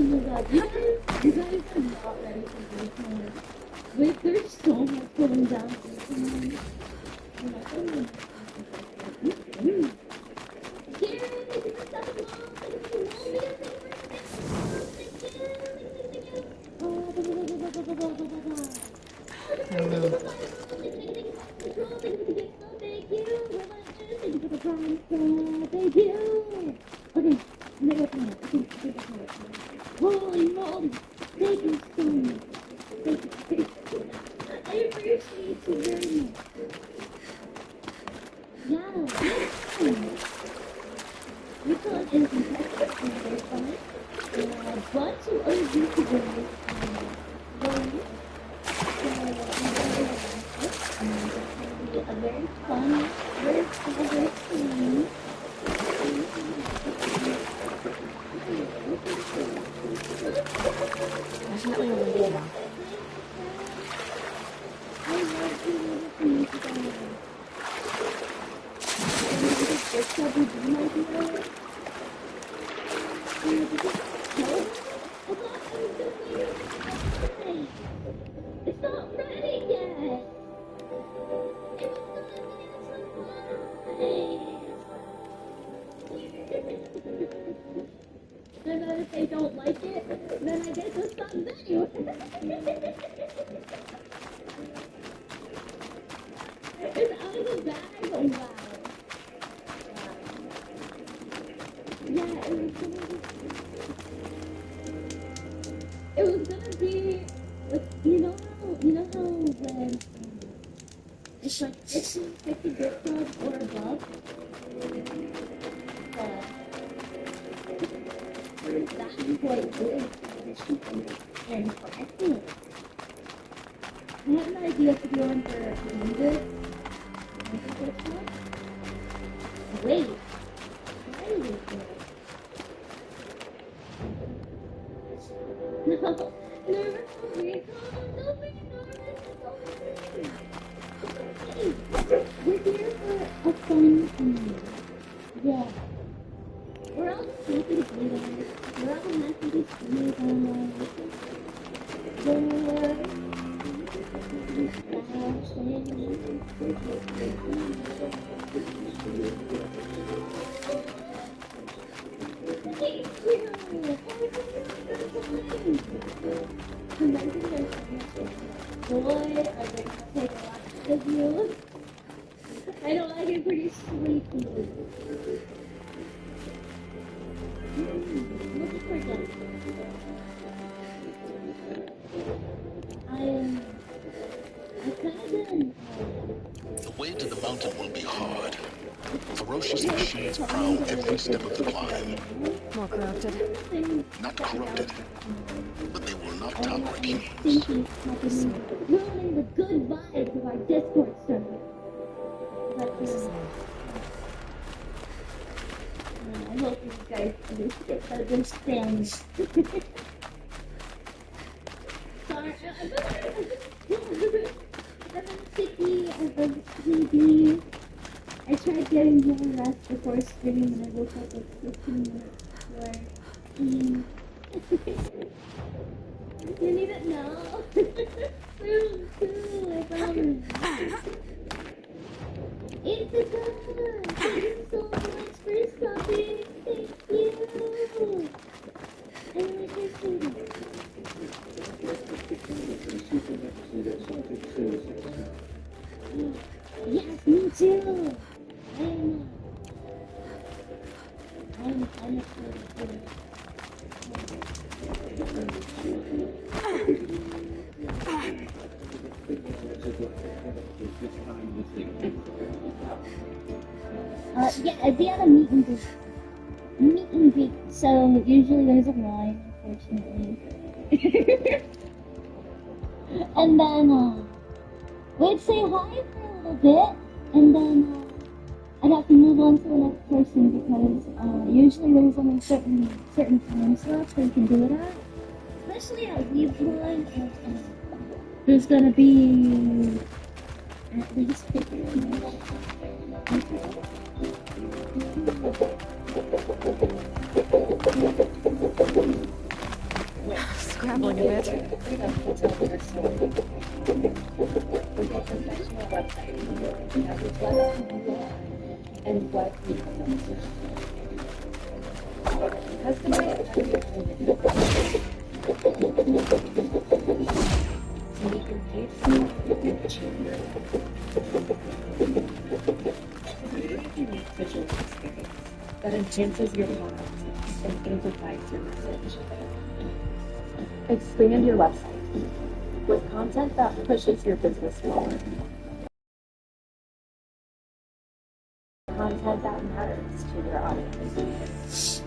my god, you guys are not ready for this one. Wait, there's so much going down here. Thank you. Okay, holy moly! Thank you so much. Thank you. I appreciate you very much. Yeah. We thought it was fantastic and very fun. A bunch of other YouTubers joined us. So we really liked it. And it's going to be a very fun, very progress thing. Definitely a windy now. I love you, it's not ready yet. And then if they don't like it, then I guess it's not video. It's out of the bag. Oh wow. Yeah, it was gonna be like you know how when it's like 50 gift cards or above. That's quite good. And excellent. I have an idea to go in for good. Wait. Why is it good? No. Nervous for me. Don't be nervous. We're here for a fun thing. Yeah. We're all happy to be there. We're all happy to see you I know I get pretty sleepy. Looking for them. I've kind of been. The way to the mountain will be hard. Ferocious machines prowl every step of the climb. More corrupted. Not corrupted, but they will not tolerate humans. Ruining the good vibes of our Discord server. But, I hope you guys understand. Sorry, I'm sticky, I've been sleepy. I tried getting more rest before streaming and I woke up like 15 minutes before. You need it now? Soon, I promise. It's a good. Thank you so much for stopping. Thank you. I really appreciate it. Yes, me too. I'm excited too. Yeah, I'd be at a meet and greet. So usually there's a line, unfortunately. And then we'd say hi for a little bit, And then I'd have to move on to the next person because usually there's only certain time slots where you can do it at. Especially at Weave One, there's gonna be at least 50 minutes. Scrambling a bit. And what we customize to make your page cheaper. Visual experience that enhances your product and amplifies your message. Expand your website with content that pushes your business forward. Content that matters to your audience.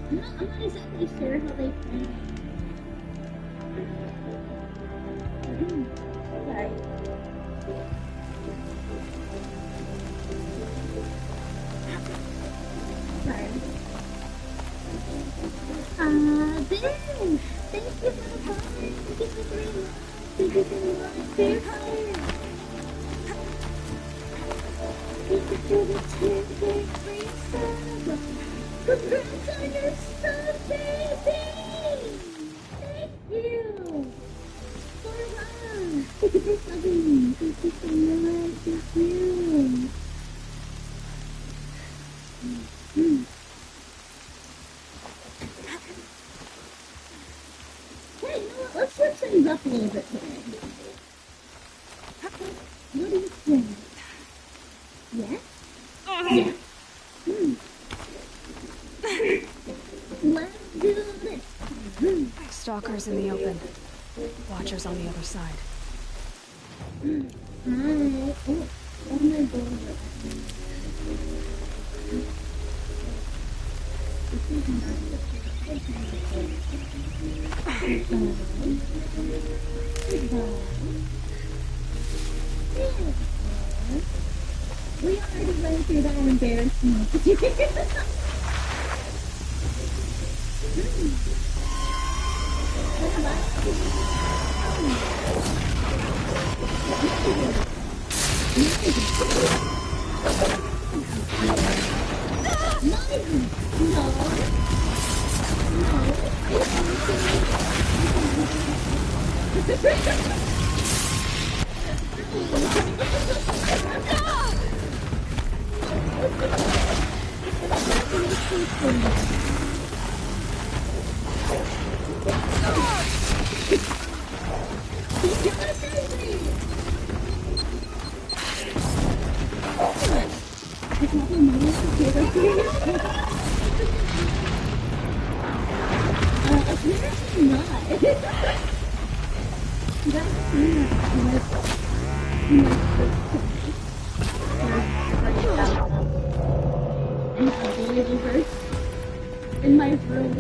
I'm not exactly sure how they frame it. Sorry. Sorry. Ben! Thank you for the comment. Thank you for the Thank you so much. Fair hire. Thank you for the 10 free sub. Congrats on your sub, baby! Thank you! For Thank you for subbing. Thank you so much. Thank you. Hey, you know what? Let's switch things up a little bit today. What do you think? Yeah? Yeah. Let's do this. Stalkers in the open. Watchers on the other side. Alright. Oh, my God. This is not we already went through that embarrassment. In my room.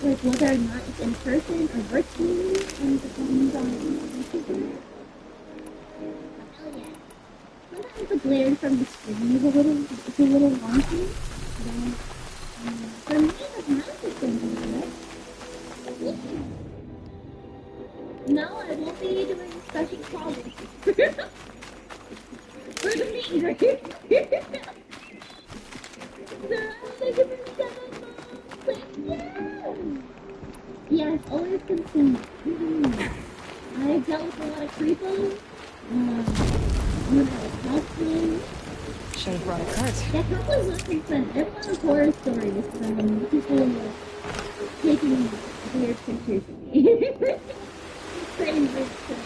Like whether or not it's in person or virtually, and depends on oh yeah. Sometimes the glare from the screen is a little wonky. But, for me, the magic thing is it. No, I won't be doing special problems. For the meet and greet. So, thank you for 7 months. Thank you. Yes, I've always been I've dealt with a lot of creepos. When I was cosplaying. Should have brought a cart. Yeah, cosplays not make sense. There's a lot of horror stories from people taking weird pictures of me. Saying weird shit.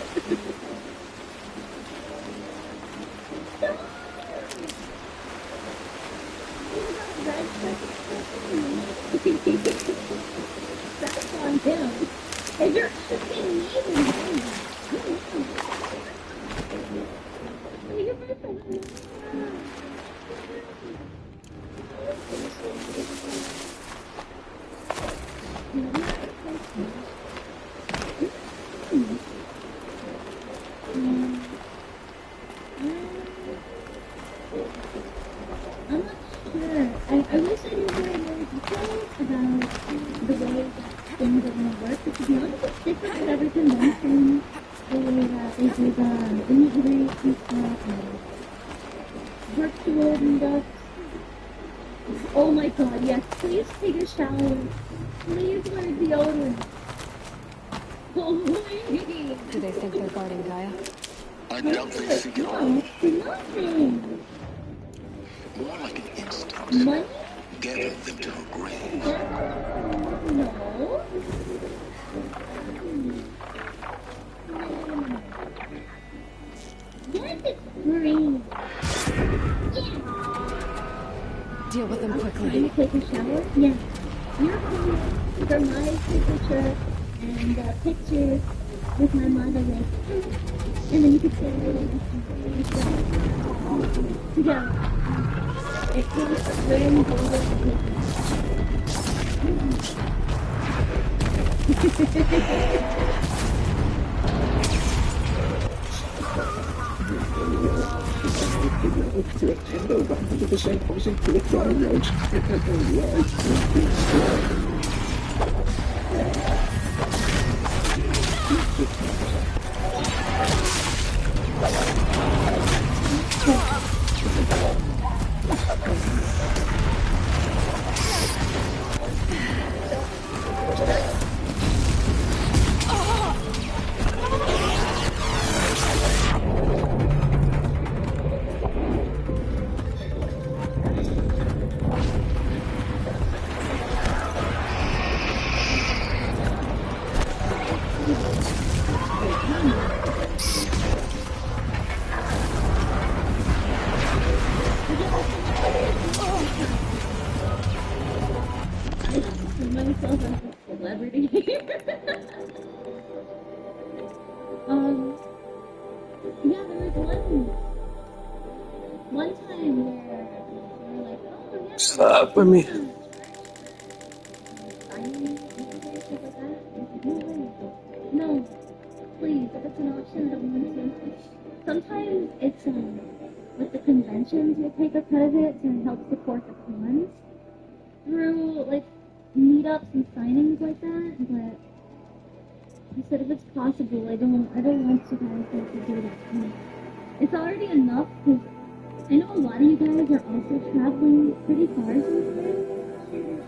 That's on him. If you're asking me, I'm not sure. I wish I knew more details about the way that things are going to work, but to be honest, it's different at every convention. The way that they do the meet and greets and stuff, and virtual meetups. Oh my god, yes, please take a shower. Please wear deodorant. Please. Do they think they're guarding Gaia? I doubt they think it all. Nothing. More like an instinct. Money? Gathering them to her grave. No. Yes, it's green. Deal with them Can quickly. you take a shower? Yes. You're cool for my signature and pictures with my mother with. And then you could say together. It feels very golden. Myself as a celebrity. Yeah, there was one time where they were like, oh yeah. Stop with me. No, please, if it's an option, I don't want to. Sometimes it's with the conventions, you'll take a credit to help support the cons through like meetups and signings like that, but I said if it's possible, I don't want you guys to do that. It's already enough because I know a lot of you guys are also traveling pretty far these days.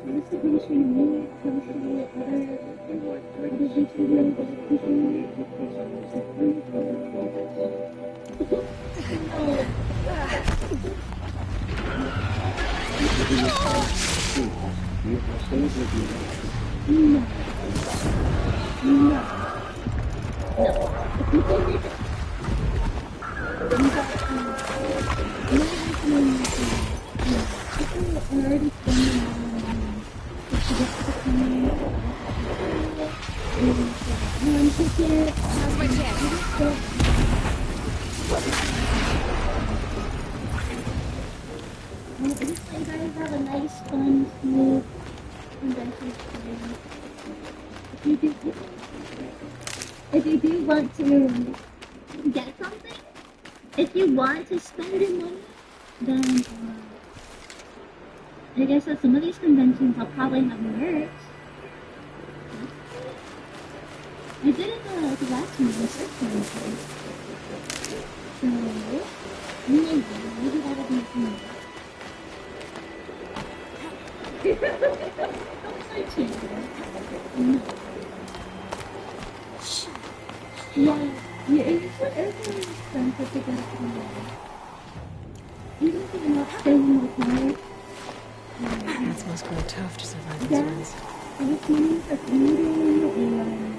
Just to be sure you meet, come see other VTubers, Now's my chance. I just want you guys have a nice, fun, smooth convention experience. If you do want to get something, if you want to spend your money, then I guess at some of these conventions I'll probably have merch. I did it the last one, the first one. So, maybe that'll be fun. Yeah, it's very expensive to get from there. Even if you're not staying overnight. Ants must grow tough to survive these Yeah, winds. which means that eating and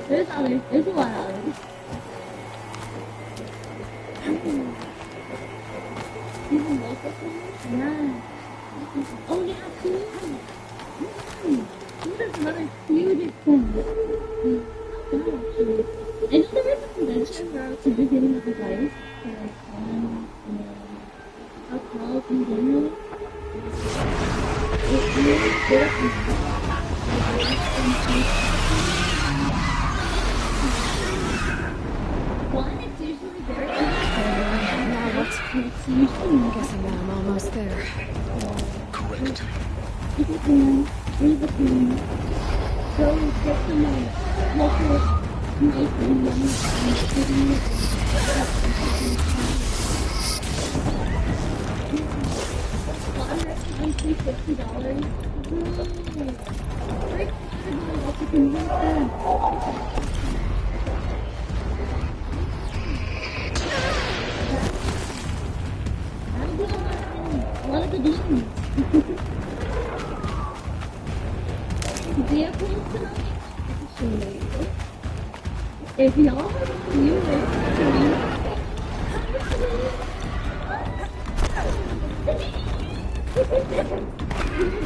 there's others, there's a lot of others. Even local things? Yeah. Oh yeah, food. Food is another huge thing. Actually. And there is a convention where I was getting advice for like and alcohol in general. It's really good. One, it's usually very Now what? it's usually Guessing that I'm almost there. Correct. if you can, leave a team. Go get some local Nathan $50. Very incredible what you can use them. That'll be a lot of the demons. Vehicles tonight? If y'all have viewers, we're gonna be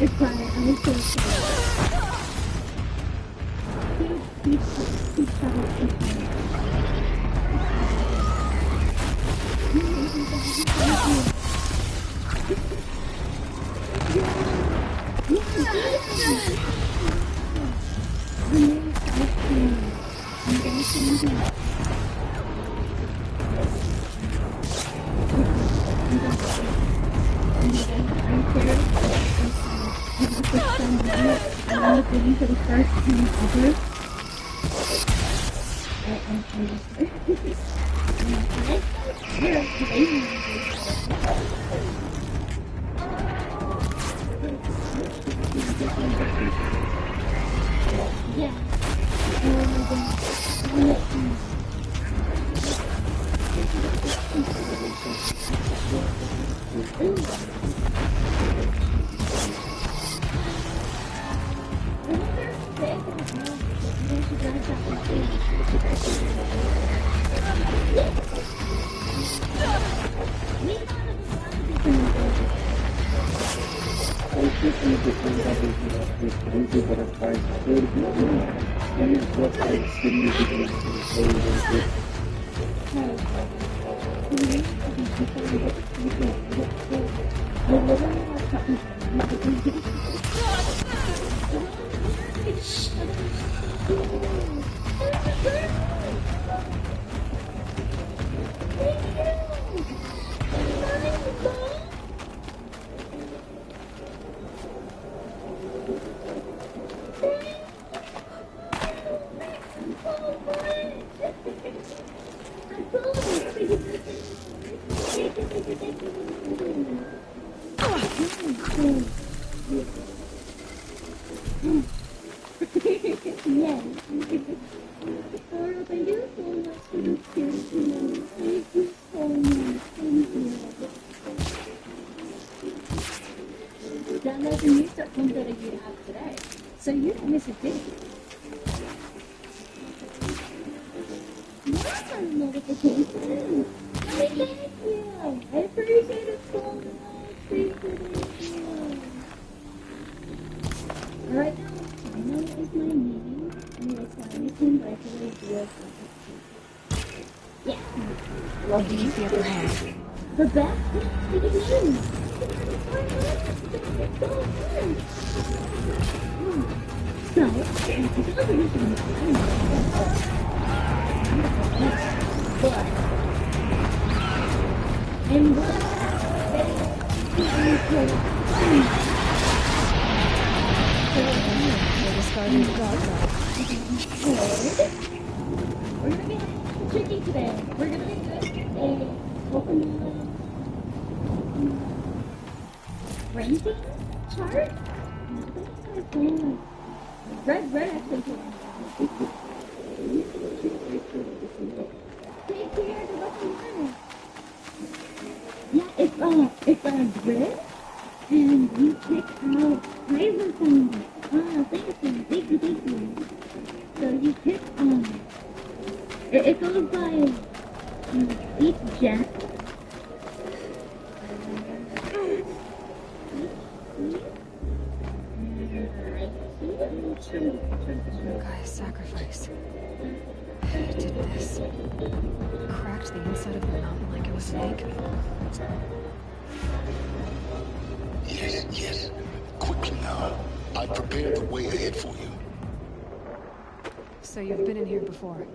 It's fine. I'm so sorry. For the first time ever. Download the news.com that you have today, so you don't miss a thing. Yeah, notifications. Thank you. I appreciate it so much. Thank you. Right now, China is my name, and it's why I can regularly do it. Yeah. Love to keep the upper hand. The best thing to do. But in what They're discarding the dog tag. we're gonna be tricky today. We're gonna be doing a Pokemon ranking chart. Red actually came out. Take care, good luck tomorrow. Yeah, it's a grid, and you pick out flavor things. Thank you. So you pick, it goes by, each gen. Guy's sacrifice. It did this. Cracked the inside of the mountain like it was an egg. Yes. Quickly now. I've prepared the way ahead for you. So you've been in here before.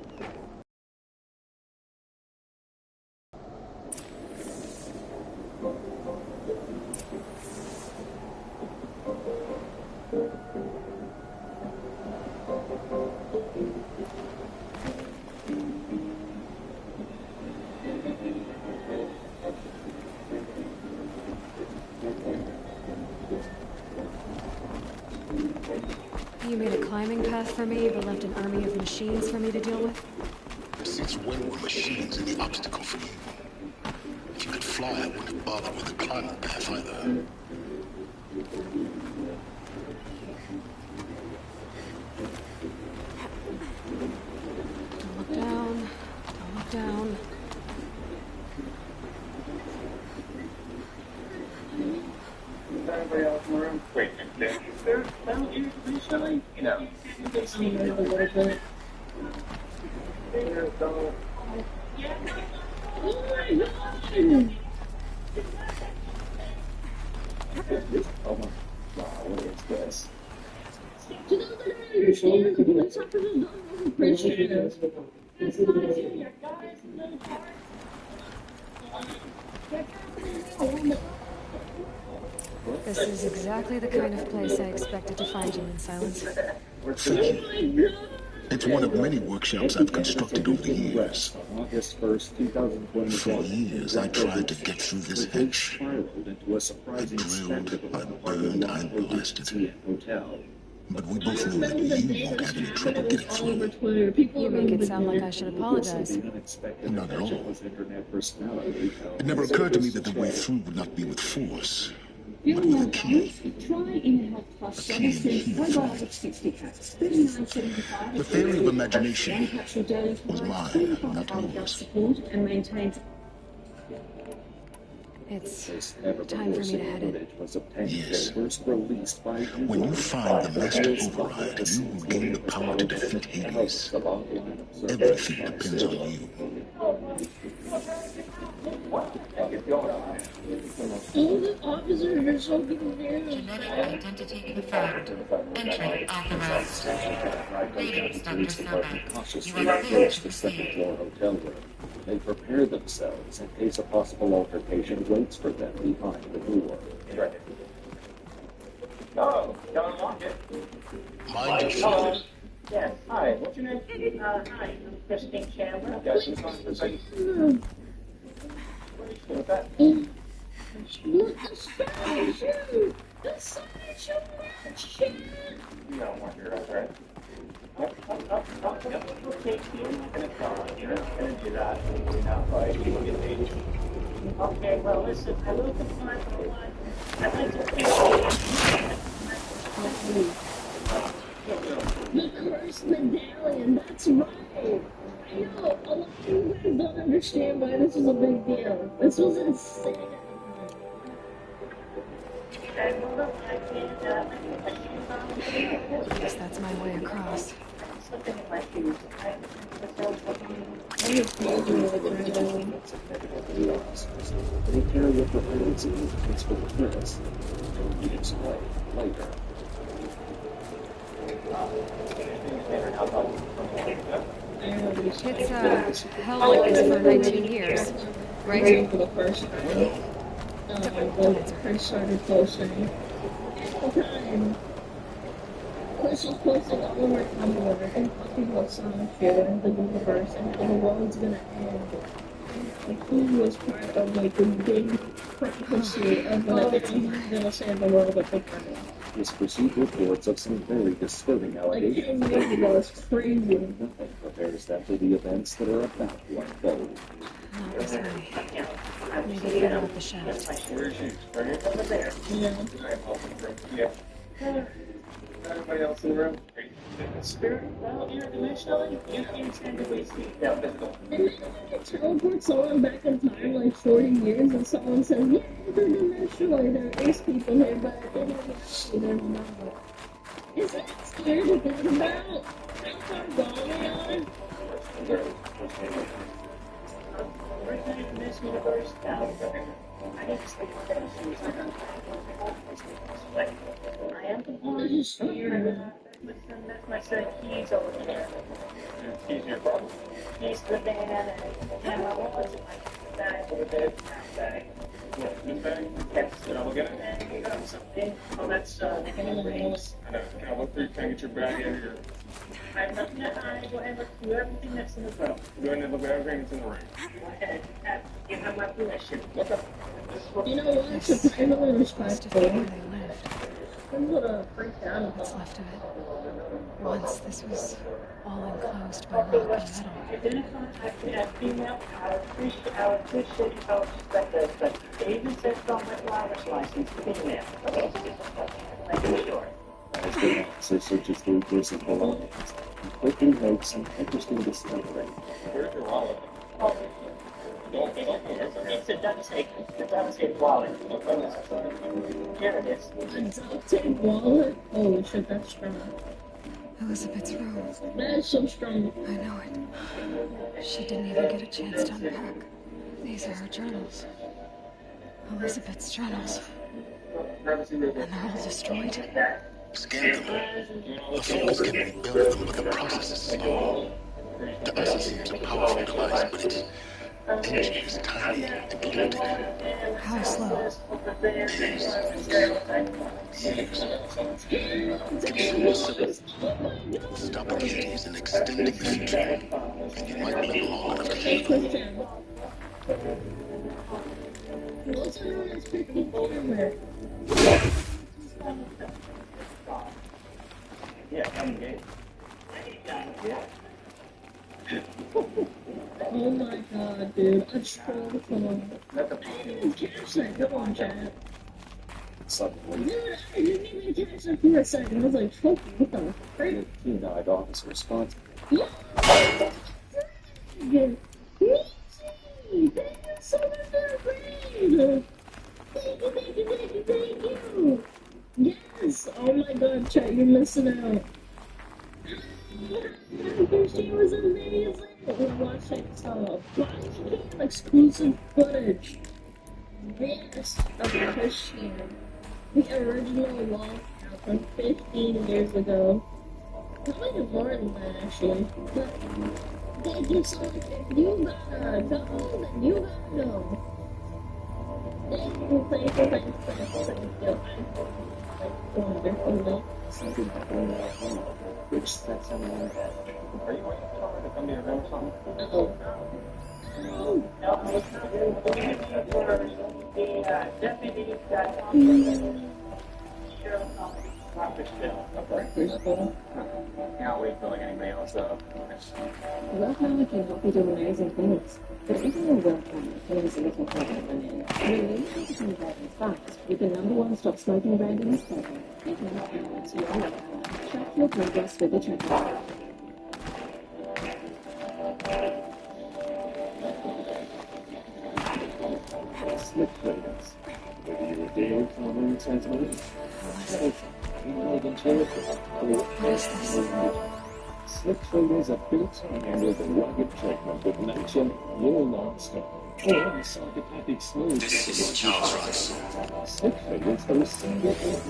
You made a climbing path for me, but left an army of machines for me to deal with? Since when were machines any obstacle for you? If you could fly, I wouldn't have bothered with the climbing path either. Don't look down. Don't look down. Anybody else in the room? Wait, there's down here recently? You know. There's don't. Oh my God, what is this? To those that don't understand, police officers don't appreciate it. It's not your guys in the park. This is exactly the kind of place I expected to find you in, Silence. Thank you. It's one of many workshops I've constructed over the years. August 1st, 2020. For years, I tried to get through this hedge. I drilled, I burned, I blasted. But we both know that you won't have any trouble getting through. You make it sound like I should apologize. Not at all. It never occurred to me that the way through would not be with force, but with a key. Try InHealth Plus 60 The theory of imagination was mine, not yours. support and maintains. It's time for me to head in. Yes. When you find the master override, you will gain the power to defeat Hades. Everything depends on you. All the officers are so confused. Genetic identity confirmed. Entry authorized. Greetings, Dr. Sobek. You are clear to proceed. They prepare themselves in case a possible altercation waits for them behind the door. Oh, John Lockett. Mind your foot. Yes, hi, what's your name? Hi, I'm Christine Chandler. Yes, it's on for second. What are you doing with that? Look, the sideshow! The sideshow shit! You don't want your right, right? Yep. Okay, You're gonna do that. You're not right. You will get paid. okay, well, listen, I will comply for a while. I'd like to The cursed medallion, that's right! I know, a lot of you guys don't understand why this was a big deal. This was insane. I guess that's my way across. They carry a propensity for the purpose. You explain later. It's held like this for 19 years, right? For the first time. When I started posting. At the time, Chris was posting all over Tumblr and talking about Sonic and the universe and how the world's gonna end. Like, he was part of like the big prophecy of when everything's gonna save the world at the time. This received reports of some very disturbing Like allegations. 10 years ago, it's crazy. Nothing prepares them for the events that are about to unfold. Not this way. Maybe further up the shaft. Where is she? Right here? Yeah. Yeah. Everybody else in the room? Spirit, well, interdimensionally, you can tangibly see that physical. And then you teleport someone back in time like 40 years and someone says, yeah, interdimensionally there is people here, but interdimensionally there's not. Is that scary to think about? How far gone we are? Originating in this universe, I need to sleep with them. I am the one here. That's my son Keys over here. Keys your problem? He's the van, and my wallet's in my bag over there. Bag. What, this bag? Yes. Can I look at it? And you got something. Oh, that's rings. Can I look through? Can I get your bag out of here? I have nothing to hide. Go ahead and look through everything that's in the room. Go ahead and look at everything that's in the ring. Go ahead. You have my permission. Okay. You know what? It's surprisingly Must have been where respectful. they lived. I'm gonna freak out What's about left of it. Once this was all enclosed by rock and metal. Identify a female. I appreciate how respect this, but they even said on my driver's license, female. Make it short. As the officer searches through personal belongings, he quickly notes an interesting discovery. Where's your wallet? It's a duct tape wallet. Here it is. a duct tape wallet. Holy shit, that's strong. Elizabeth's room. That is so strong. I know it. She didn't even get a chance to unpack. These are her journals. Elizabeth's journals. And they're all destroyed. Scan them. The focus can rebuild them, but the process is slow. The us seems a powerful device, but its engine is tiny and limited. How slow? Years. Consumer service. Stop opportunities and extending the future. And you might be long enough to Hey, heal. Christian. What's known as 50 camera? Yeah, come get Oh my god, dude. I trolled someone. I didn't even catch that. Come on, chat. Suddenly, Dude, I didn't even catch that for a second. I was like, fuck you, what the frick? the keen-eyed officer responds, Yeah! Meezy! Thank you so much for the raid! Thank you! Yes! Oh my god, chat, you're missing out. She was amazing! We're watching some exclusive footage. Yes, of Christian. The original long from 15 years ago. Probably more than that, actually. But thank you so much. If you gotta go, then you gotta go. Thank you. Wonderful. something happening at home, which sets him on. Are you waiting for someone to come to your room or something? Uh-oh. Deputy Can't wait for like anybody else up. Willpower can help you do amazing things, but even your willpower plays a little part in it. When you need to do very fast, with the #1 stop smoking brand in this program, it will help you to your willpower. Track your progress with the tracker. Slip traders. Whether you're a daily following sentiment, What is this? Slip traders are built to handle the rugged treatment of nature year-long storm. This is Charles Rice.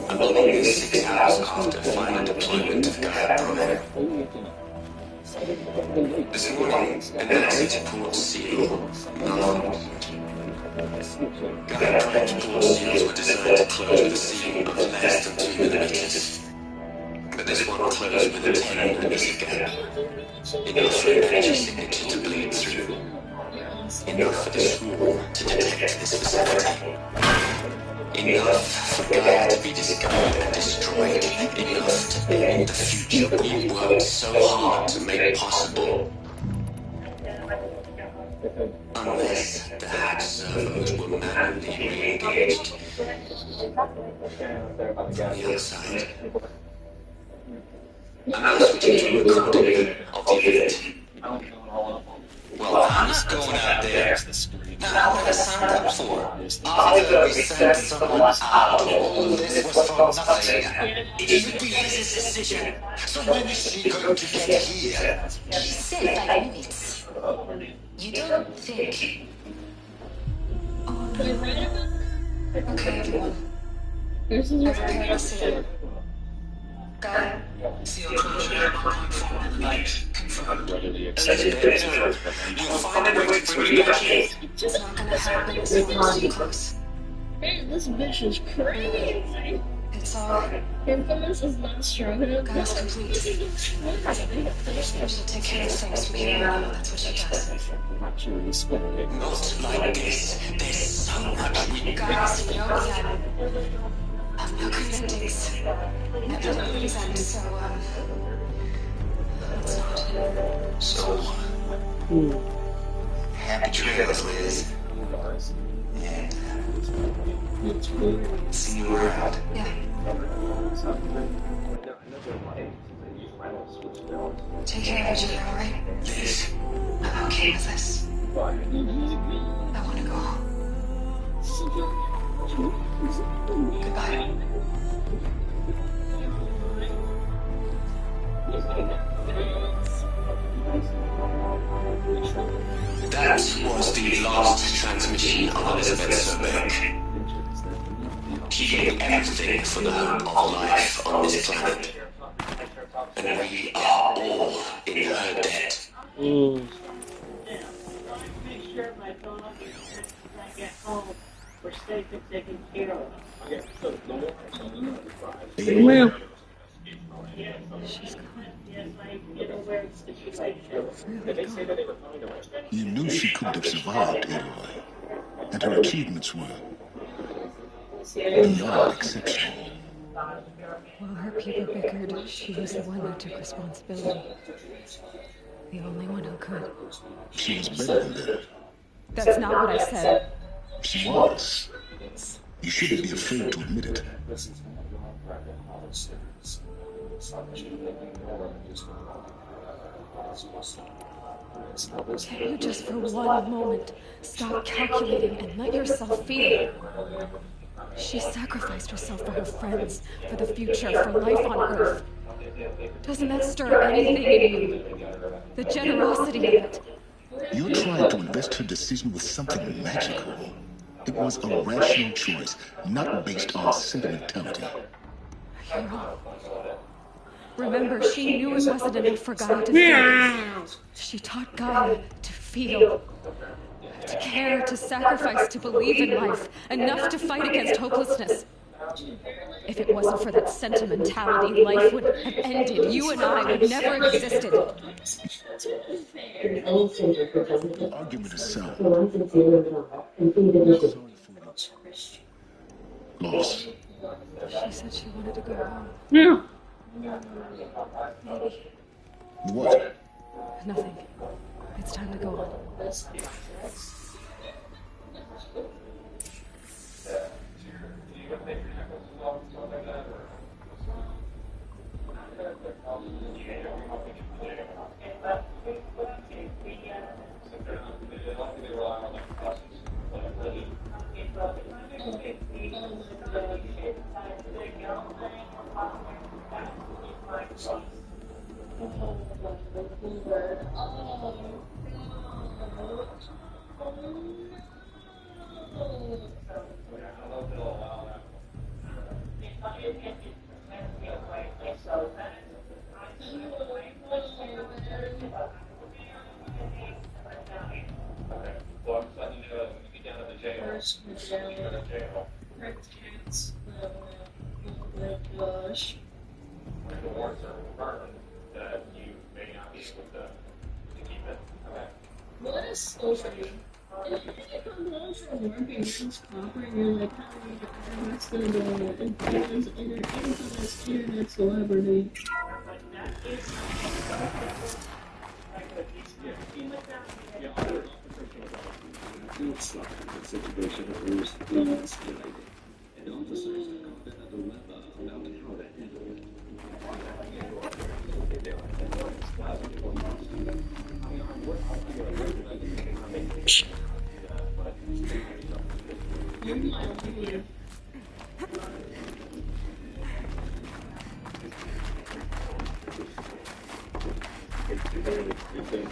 I'm only 6 hours after final deployment of Gaia Prime. This morning, announced to Port Seal, London. Gaia Prime's port seals were designed to close with a seam of less than 2 millimeters. But this one closed with a 10 millimeter gap. Enough for an energy signature to bleed through. Enough for this rule to detect this facility. Enough for Gaia to be discovered and destroyed. Enough to end the future we worked so hard to make possible. Unless the hatch servos were manually re-engaged. From the other side. I'm now switching to a recording of the event. Well, I'm not going out there. Now, what did I sign up for? Either we sent someone out, or this was for nothing. It should be his decision. So when is she going to get here? He said 5 minutes. You don't think... Okay, everyone. Everybody listen. Gaia. Seal closure 1.4 confirmed. Elizabeth, you'll find a way to bring me back in. It's not gonna happen. This one's too close. Man, this bitch is crazy. It's all... Her voice is not strong enough. Gaia's complete. She'll take care of things from here on out. That's what she does. Not like this. There's so much we Guys, you know that I've no good endings. Everything's end, so, let's not. So, happy trails, Liz. And see you around. Yeah. Take care of each other, alright? Liz. I'm okay with this. I want to go home. Goodbye. That was the last transmission of Elizabeth Sobeck. She gave everything for the hope of life on this planet. And we are all in her debt. Make sure my dog when I get home, we're safe and taken care of. Well, She's gone. Yes, I get aware of the situation. you knew she couldn't have survived, Aloy. And her achievements were beyond exceptional. While her people bickered, she was the one who took responsibility. The only one who could. She was better than that. That's not what I said. She was. You shouldn't be afraid to admit it. Can't you just for one moment stop calculating and let yourself feel? She sacrificed herself for her friends, for the future, for life on Earth. Doesn't that stir anything in you? The generosity of it. You're trying to invest her decision with something magical. It was a rational choice, not based on sentimentality. You're wrong. Remember, she knew it wasn't enough for Gaia to feel. She taught Gaia to feel. To care, to sacrifice, to believe in life. Enough to fight against hopelessness. If it wasn't for that sentimentality, life would have ended. You and I would never have existed. The argument is sound. Loss. She said she wanted to go home. Yeah. Maybe. What? Nothing. It's time to go on. Well, I'm letting you know when you get down to the jail. First, You're going to jail. cats. Oh my gosh. When the warrants are confirmed, that you may not be able to keep it. Okay. What is so funny? If you come home from work and you're just proper and you're like, how do you get arrested infamous internet celebrity? It's like a situation of rules being escalated, and officers are caught in a dilemma about how to handle it.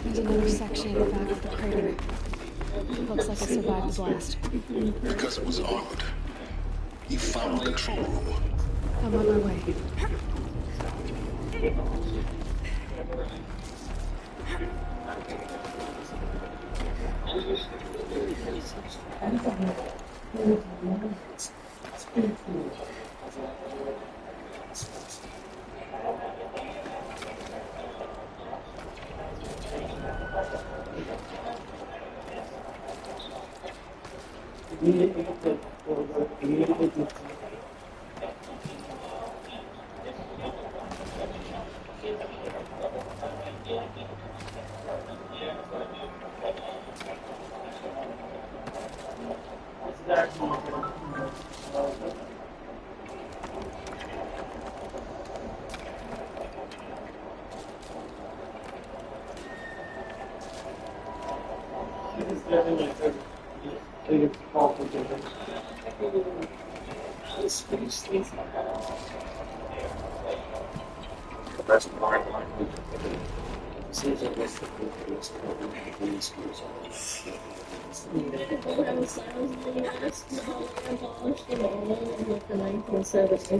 There's another section in the back of the crater. It looks like it survived the blast. Because it was armored. You found the control room. I'm on my way.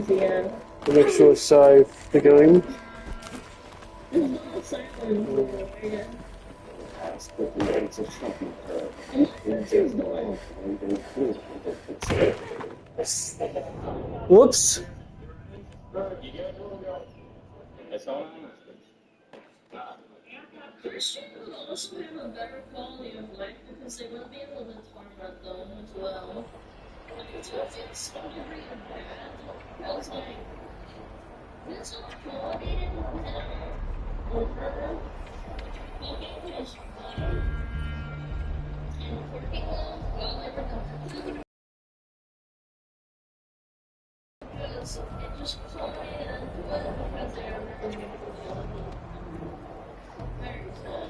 Yeah. To make sure it's safe to go in. Whoops. That's all. Also have a better quality of life because they will be able to torment them as well. But it's so very bad. I was like, this is quality over making his body and working well everything. Because it just culminated because they are really very sad.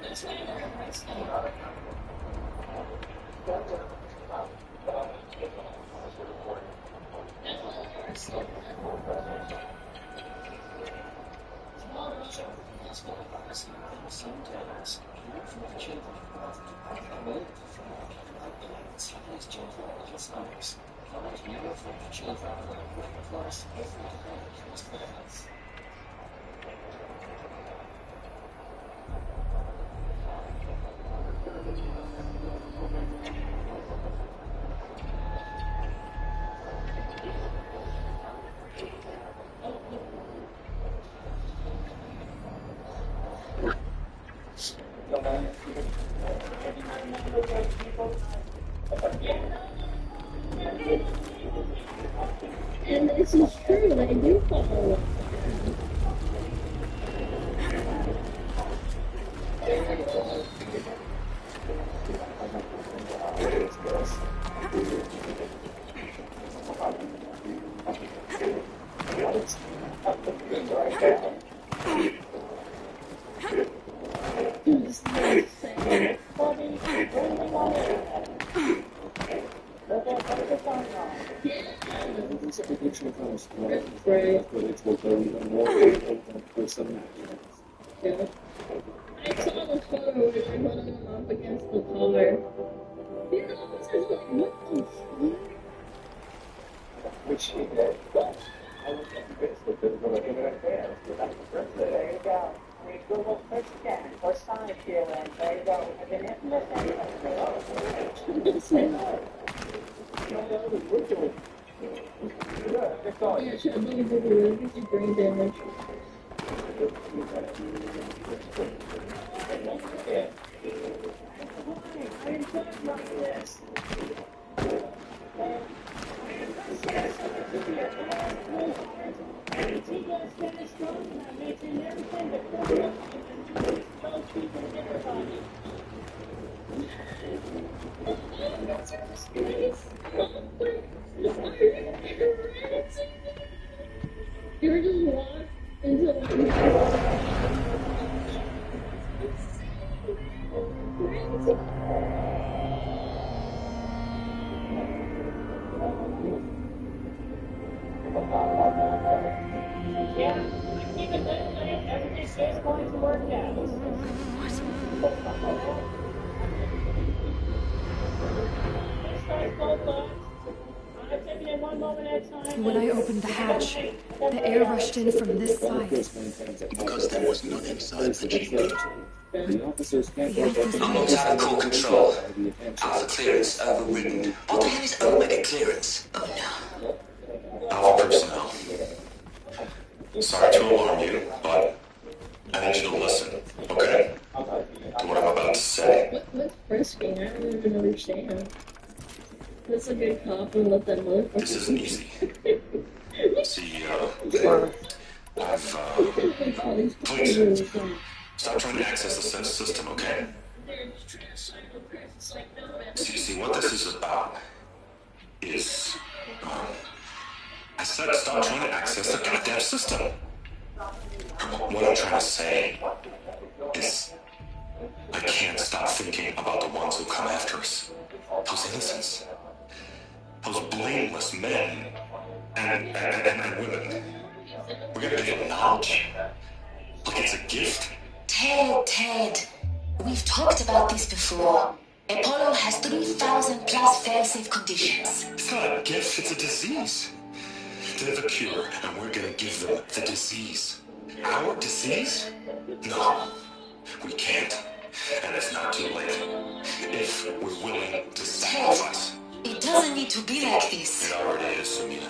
That's why they're arresting. And this is true, they do follow. Yeah. I saw the photo where they're holding them up against the car. Which she did, but I was convinced that they were going to give it a chance, but that's the first day. There you go. We Google search again or Sonic feeling. There you go. I've been infamous anyway. Yeah, sure. I'm looking for the gives you brain damage. I didn't talk about this. You were just lost into Yeah, I keep it that way. Everything says going to work out. When I opened the hatch, the air rushed in from this side. Because there was none inside the chamber. Almost full control. Alpha clearance overridden. What the hell is Omega clearance? Oh no. Alpha personnel. Sorry to alarm you, but I need you to listen, okay? To what I'm about to say. What's frisking? I don't even understand. That's a good cop and let them move. This isn't easy. See, please, stop trying to access the sense system, okay? See, what this is about is, I said stop trying to access the goddamn system. What I'm trying to say is, I can't stop thinking about the ones who come after us. Those innocents. Those blameless men and women. We're gonna give them knowledge? Like it's a gift? Ted. We've talked about this before. Apollo has 3,000 plus fail-safe conditions. It's not a gift, it's a disease. They have a cure, and we're gonna give them the disease. Our disease? No, we can't. And it's not too late. If we're willing to sacrifice. It doesn't need to be like this. It already is, Samina.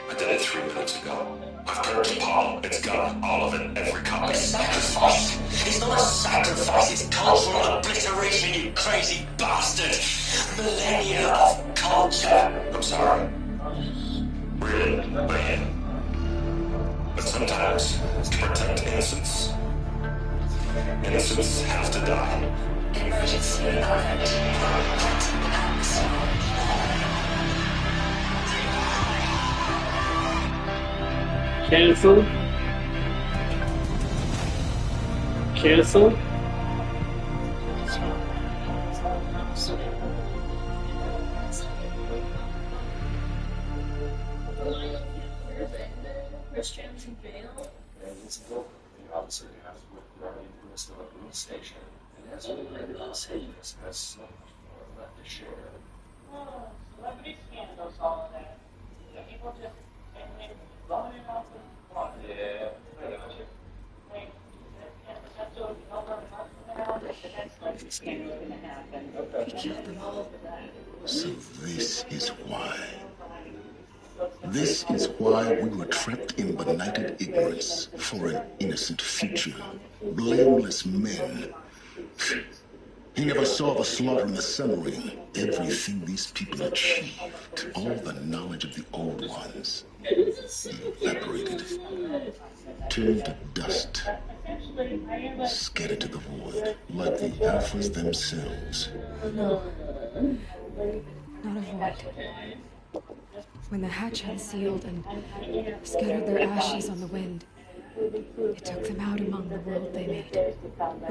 I did it 3 minutes ago. I've purged Paul. It's got all of it, every copy. A sacrifice? It's not a sacrifice, it's cultural obliteration, you crazy bastard! Millennia of culture! I'm sorry. Really, man. But sometimes, to protect innocence, innocents have to die. Emergency alert. Cancel. Cancel. Christians in jail. Obviously, you have to look right into this police station. And as we read about Satan's, that's left to share. Oh, celebrity scandals, all of that. People just blowing it off the water. Yeah, I got you. Like, that's what we over a month now, the next celebrity scandal is going to happen. He killed them all. So this is why. This is why we were trapped in benighted ignorance for an innocent future. Blameless men. He never saw the slaughter in the sun ring. Everything these people achieved, all the knowledge of the old ones, evaporated, turned to dust, scattered to the void, like the Alphas themselves. Not a void. When the hatch unsealed and scattered their ashes on the wind, it took them out among the world they made, the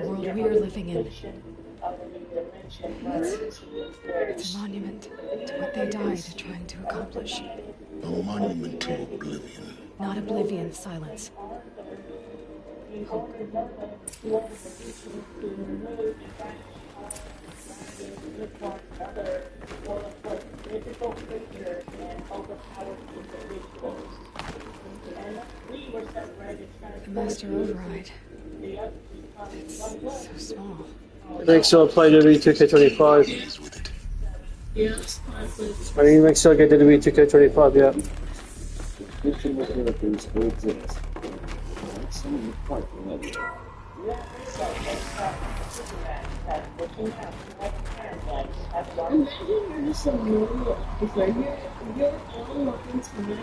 world we're living in. It's a monument to what they died trying to accomplish. A monument to oblivion. Not oblivion, silence. Hope. for another quote-unquote mythical creature and overpowered individuals. And we were separated. The Master Override. It's so small. Make sure I play WWE 2K25. Yes, I mean, make sure I get WWE 2K25, yeah. Fictional characters coexist. Like someone quite familiar. imagine you're just a normal officer. You're all on time.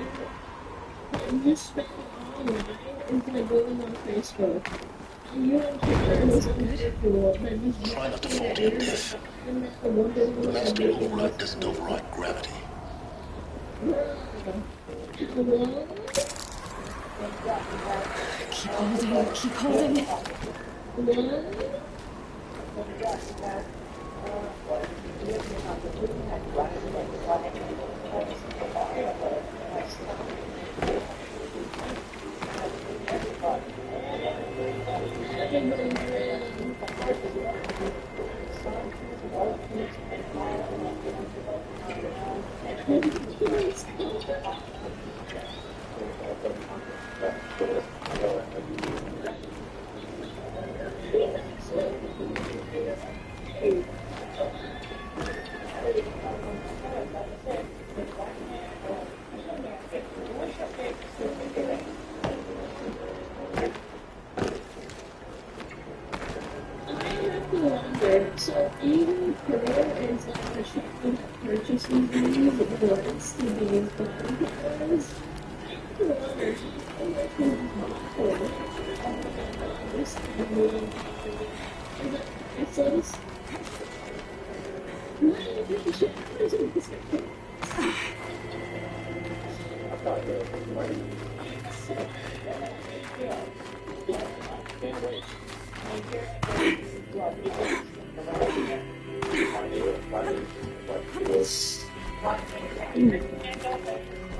And you spend all night into going on Facebook. And you don't care about individual that just Try not to fall to your death. The Master Override doesn't override gravity. Hello? Keep holding, keep holding. Hello? So even prayer is like a shopping purchasing these words to be fun because it says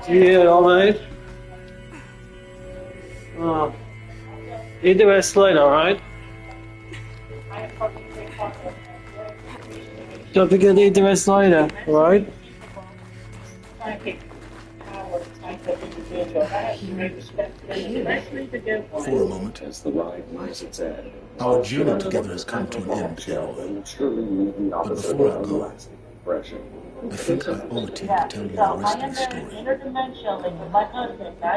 Yeah, all right. Oh. You do it later, alright? Don't forget to eat the rest later, alright? For a moment, our journey together has come to an end, Aloy. But before I go, I think I owe it to you to tell you the rest of the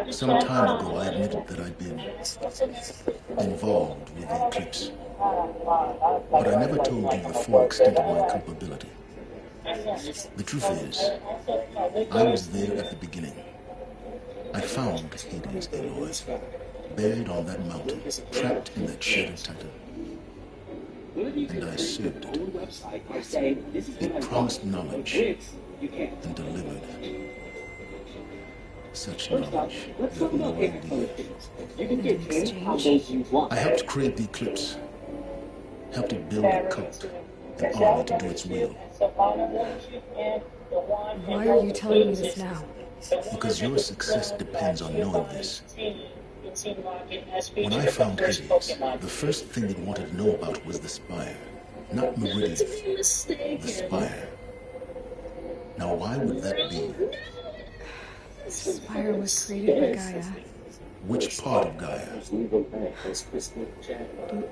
story. Some time ago, I admitted that I'd been involved with the eclipse. But I never told you the full extent of my culpability. The truth is, I was there at the beginning. I found Hades, Aloy, buried on that mountain, trapped in that shattered titan. And I served it. It promised knowledge and delivered such knowledge. You have no idea. In exchange, I helped create the eclipse, helped it build a cult, an army to do its will. why are you telling me this now? Because your success depends on knowing this. When I found Hades, the first thing it wanted to know about was the Spire. Not Meridian, the Spire. Now why would that be? The Spire was created by Gaia. Which part of Gaia?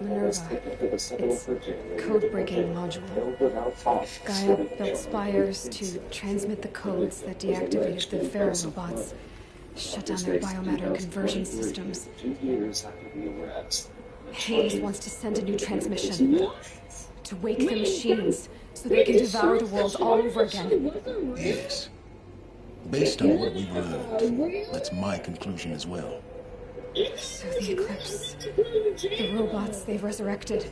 Minerva. It's code-breaking module. Gaia built spires to transmit the codes that deactivated the Pharaoh robots, shut down their biomatter conversion systems. Hades wants to send a new transmission to wake the machines so they can devour the world all over again. Yes. Based on what we've learned, that's my conclusion as well. So the Eclipse, the robots they've resurrected,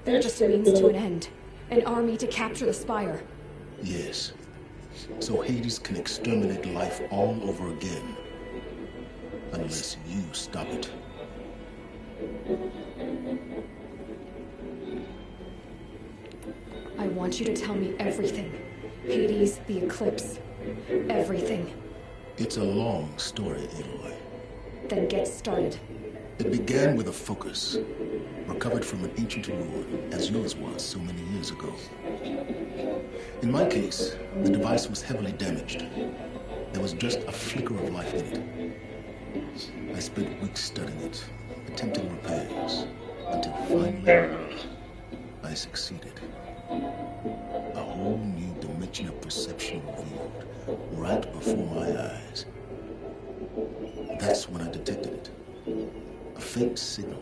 they're just a means to an end. An army to capture the Spire. Yes. So Hades can exterminate life all over again. Unless you stop it. I want you to tell me everything. Hades, the Eclipse, everything. It's a long story, Aloy. Then get started. It began with a focus, recovered from an ancient ruin, as yours was so many years ago. In my case, the device was heavily damaged. There was just a flicker of life in it. I spent weeks studying it, attempting repairs, until finally I succeeded. A whole new dimension of perception revealed right before my eyes. That's when I detected it. A faint signal.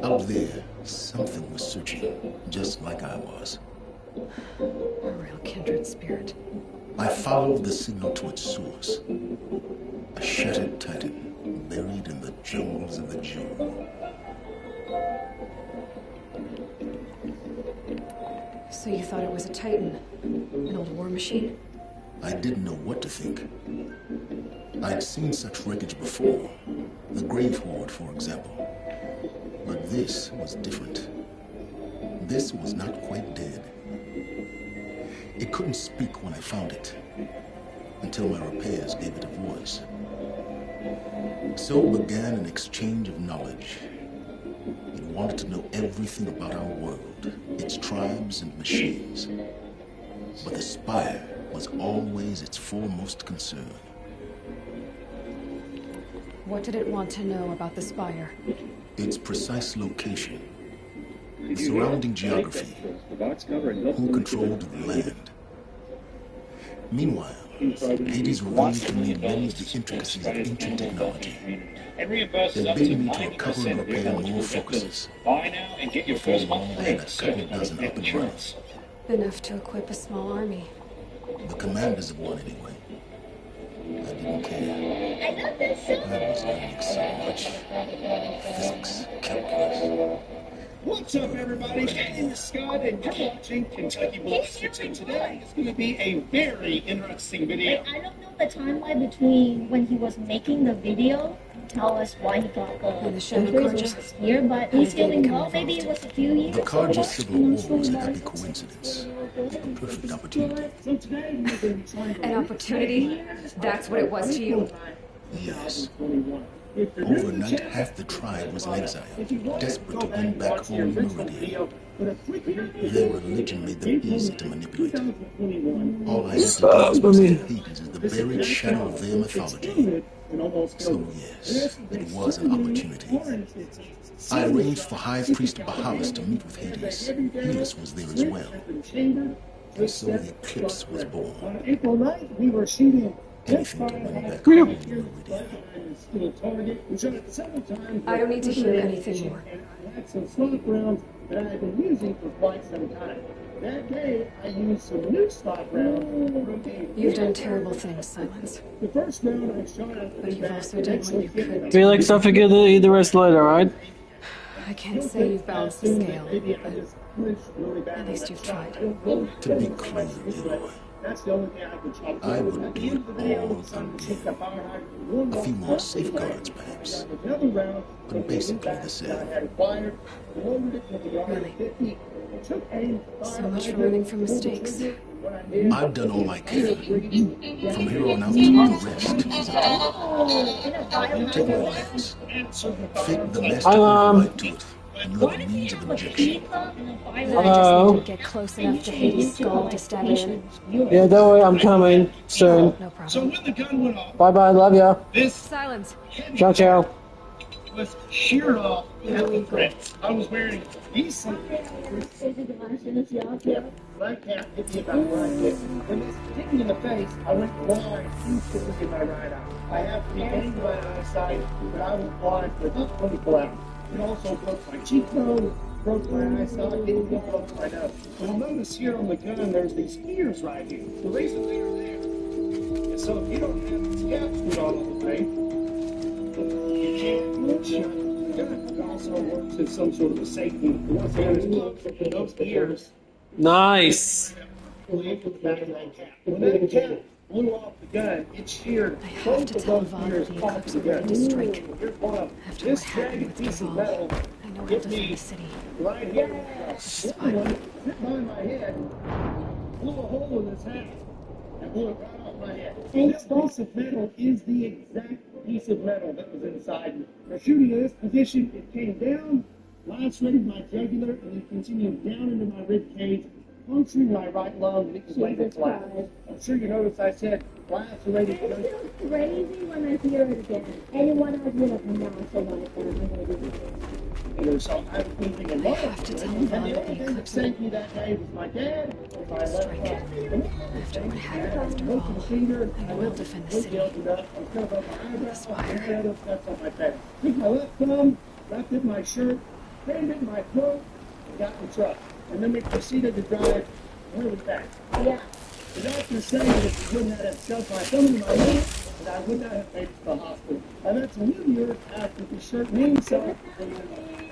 Out there, something was searching, just like I was. A real kindred spirit. I followed the signal to its source. A shattered titan, buried in the jungles of the Jewel. So you thought it was a Titan? An old war machine? I didn't know what to think. I'd seen such wreckage before. The Grave Horde, for example. But this was different. This was not quite dead. It couldn't speak when I found it, until my repairs gave it a voice. So began an exchange of knowledge. It wanted to know everything about our world, its tribes and machines. But the Spire was always its foremost concern. What did it want to know about the Spire? Its precise location, the surrounding geography, who controlled the land. Meanwhile, Hades revealed to me many of the intricacies of ancient technology. They bade me to recover and repair more focuses. Before long, I had a couple dozen up and running. Enough to equip a small army. The commanders of one, anyway. I didn't care. I was learning so much. Physics, calculus. What's up, everybody? My name is Scott, and you're watching Kentucky Ballistics, and today is going to be a very interesting video. I don't know the timeline between when he was making the video tell us why he got the Shadow versus here, but he's feeling well. Maybe it was a few years. The Carja Civil War was a happy coincidence. A perfect opportunity. An opportunity? That's what it was to you? Yes. Overnight, half the tribe was in exile, desperate to win back home in Meridian. Their religion made them easy to manipulate. All I had to do was present Hades as the buried shadow of their mythology. So yes, it was an opportunity. I arranged for High Priest Bahamut to meet with Hades. Helios was there as well. And so the eclipse was born. On April 9th, we were shooting anything to win back home in Meridian. I don't need to hear anything more. I had some stock rounds that I had been using for quite some time. That day, I used some new stock rounds. You've done terrible things, Silence. The first round I shot at, but you've also done what you could. Be like stuff again to eat the rest later, right? I can't say you've balanced the scale, but at least you've tried. To be clear, Leroy, I would do it all again. A few more safeguards, perhaps. But basically the same. Really? So much for learning from mistakes. I've done all I can. From here on out, the rest is up. Take my lens. Fake the master right to it. Another means of injection. I just need to get close enough to Hades' skull to stab it in. Yeah, don't worry, I'm coming soon. No problem. So when the gun went off, Bye-bye, love ya. this Silence. Ciao, ciao. was sheared off at the prints. I was wearing these right cap hit me about where I hit. When this hit me in the face, I went blind instantly in my right eye. I have to be getting my eyesight, but I was blind for about 24 hours. It also broke my cheekbone, broke my eyesight, didn't go off my nose. You'll notice here on the gun, there's these ears right here. The reason they are there is so if you don't have these caps put on all the time, you can't shut the gun. It also works as some sort of a safety. Once the gun is closed, those ears. Nice. When that cap blew off the gun, it sheared both of those ears off the gun. After what happened with Duval, I know he'll defend the city. Right here, hit by my head, blew a hole in his hat. and blew it right off my head. This piece of metal is the exact piece of metal that was inside me. Now, shooting in this position, it came down, lacerated my jugular, and then continued down into my rib cage, puncturing my right lung, and it was laying flat. I'm sure you noticed I said lacerated. I feel crazy when I hear it again. Anyone else will come down and say, I'm going to do this. And so I was thinking a lot. And the only thing that saved me that day was my dad and my left arm. After what happened, after all, I will defend the city. The spire. Took my left thumb, wrapped it in my shirt, crammed it in my throat, and got in the truck. And then we proceeded to drive really fast. Yeah. The doctor said that if we wouldn't have shoved my thumb in my mouth, that I would not have made it to the hospital. And that's a new year after the shirt means so.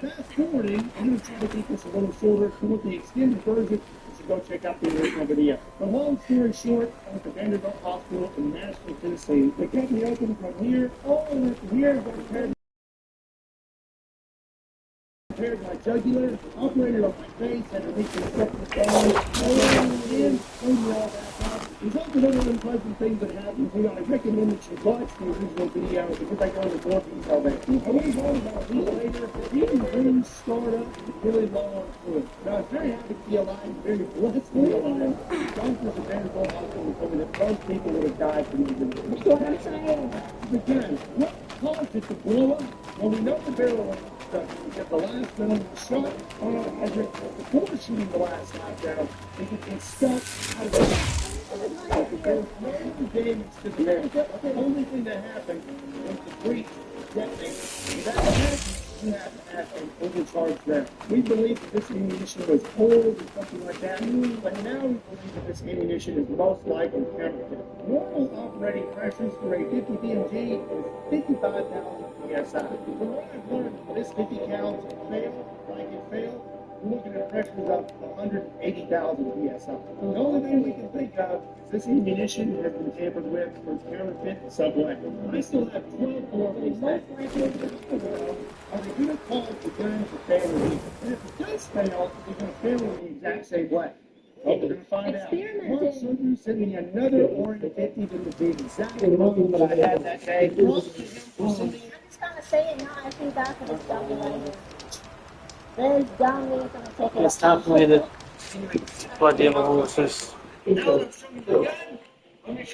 Fast forwarding, I'm going to try to keep this a little shorter. If you want the extended version, you should go check out the original video. But long story short, I went to Vanderbilt Hospital in Nashville, Tennessee. They cut me open from here all the way from here. Repaired my jugular, operated on my face, had to reconstruct the spine, in, cleaned all that up. Resulted in unpleasant things that happened to me. I recommend that you watch the original video because I go into more detail there. I went home about a week later, eating dreams scarred up with really long fluid. Now, I was very happy to be alive, very blessed to be alive. Doctors at Vanderbilt Hospital told me that most people would have died from these injuries. That's what I'm saying. Again, what caused it to blow up? Well, we know the barrel was because the last gun was shot on a hydrant before shooting the last shot down. It became stuck out of the there was no damage to the barrel. The only thing that happened was the breach detonated. That happened, you have to have an overcharged barrel. We believe that this ammunition was old or something like that, but now we believe that this ammunition is most likely counterfeit. Normal operating pressures for a 50 BMG is 55,000 PSI. From what I've learned, this 50 cal to fail, like it failed, we're looking at pressures of 180,000 PSI. The only thing we can think of is this ammunition has been tampered with or it's counterfeit in some way. I still have 12 more of these things. Are they going to cause the gun to fail in? And if it does fail, it's going to fail in the exact same way. Well, we're going to find out. Mark Sundru sent me another Orin 50 to the exactly what I had that day. I'm just going to say it now. I feel bad for this dummy right here. This dummy is going to take it. It's time for me to bloody emotions.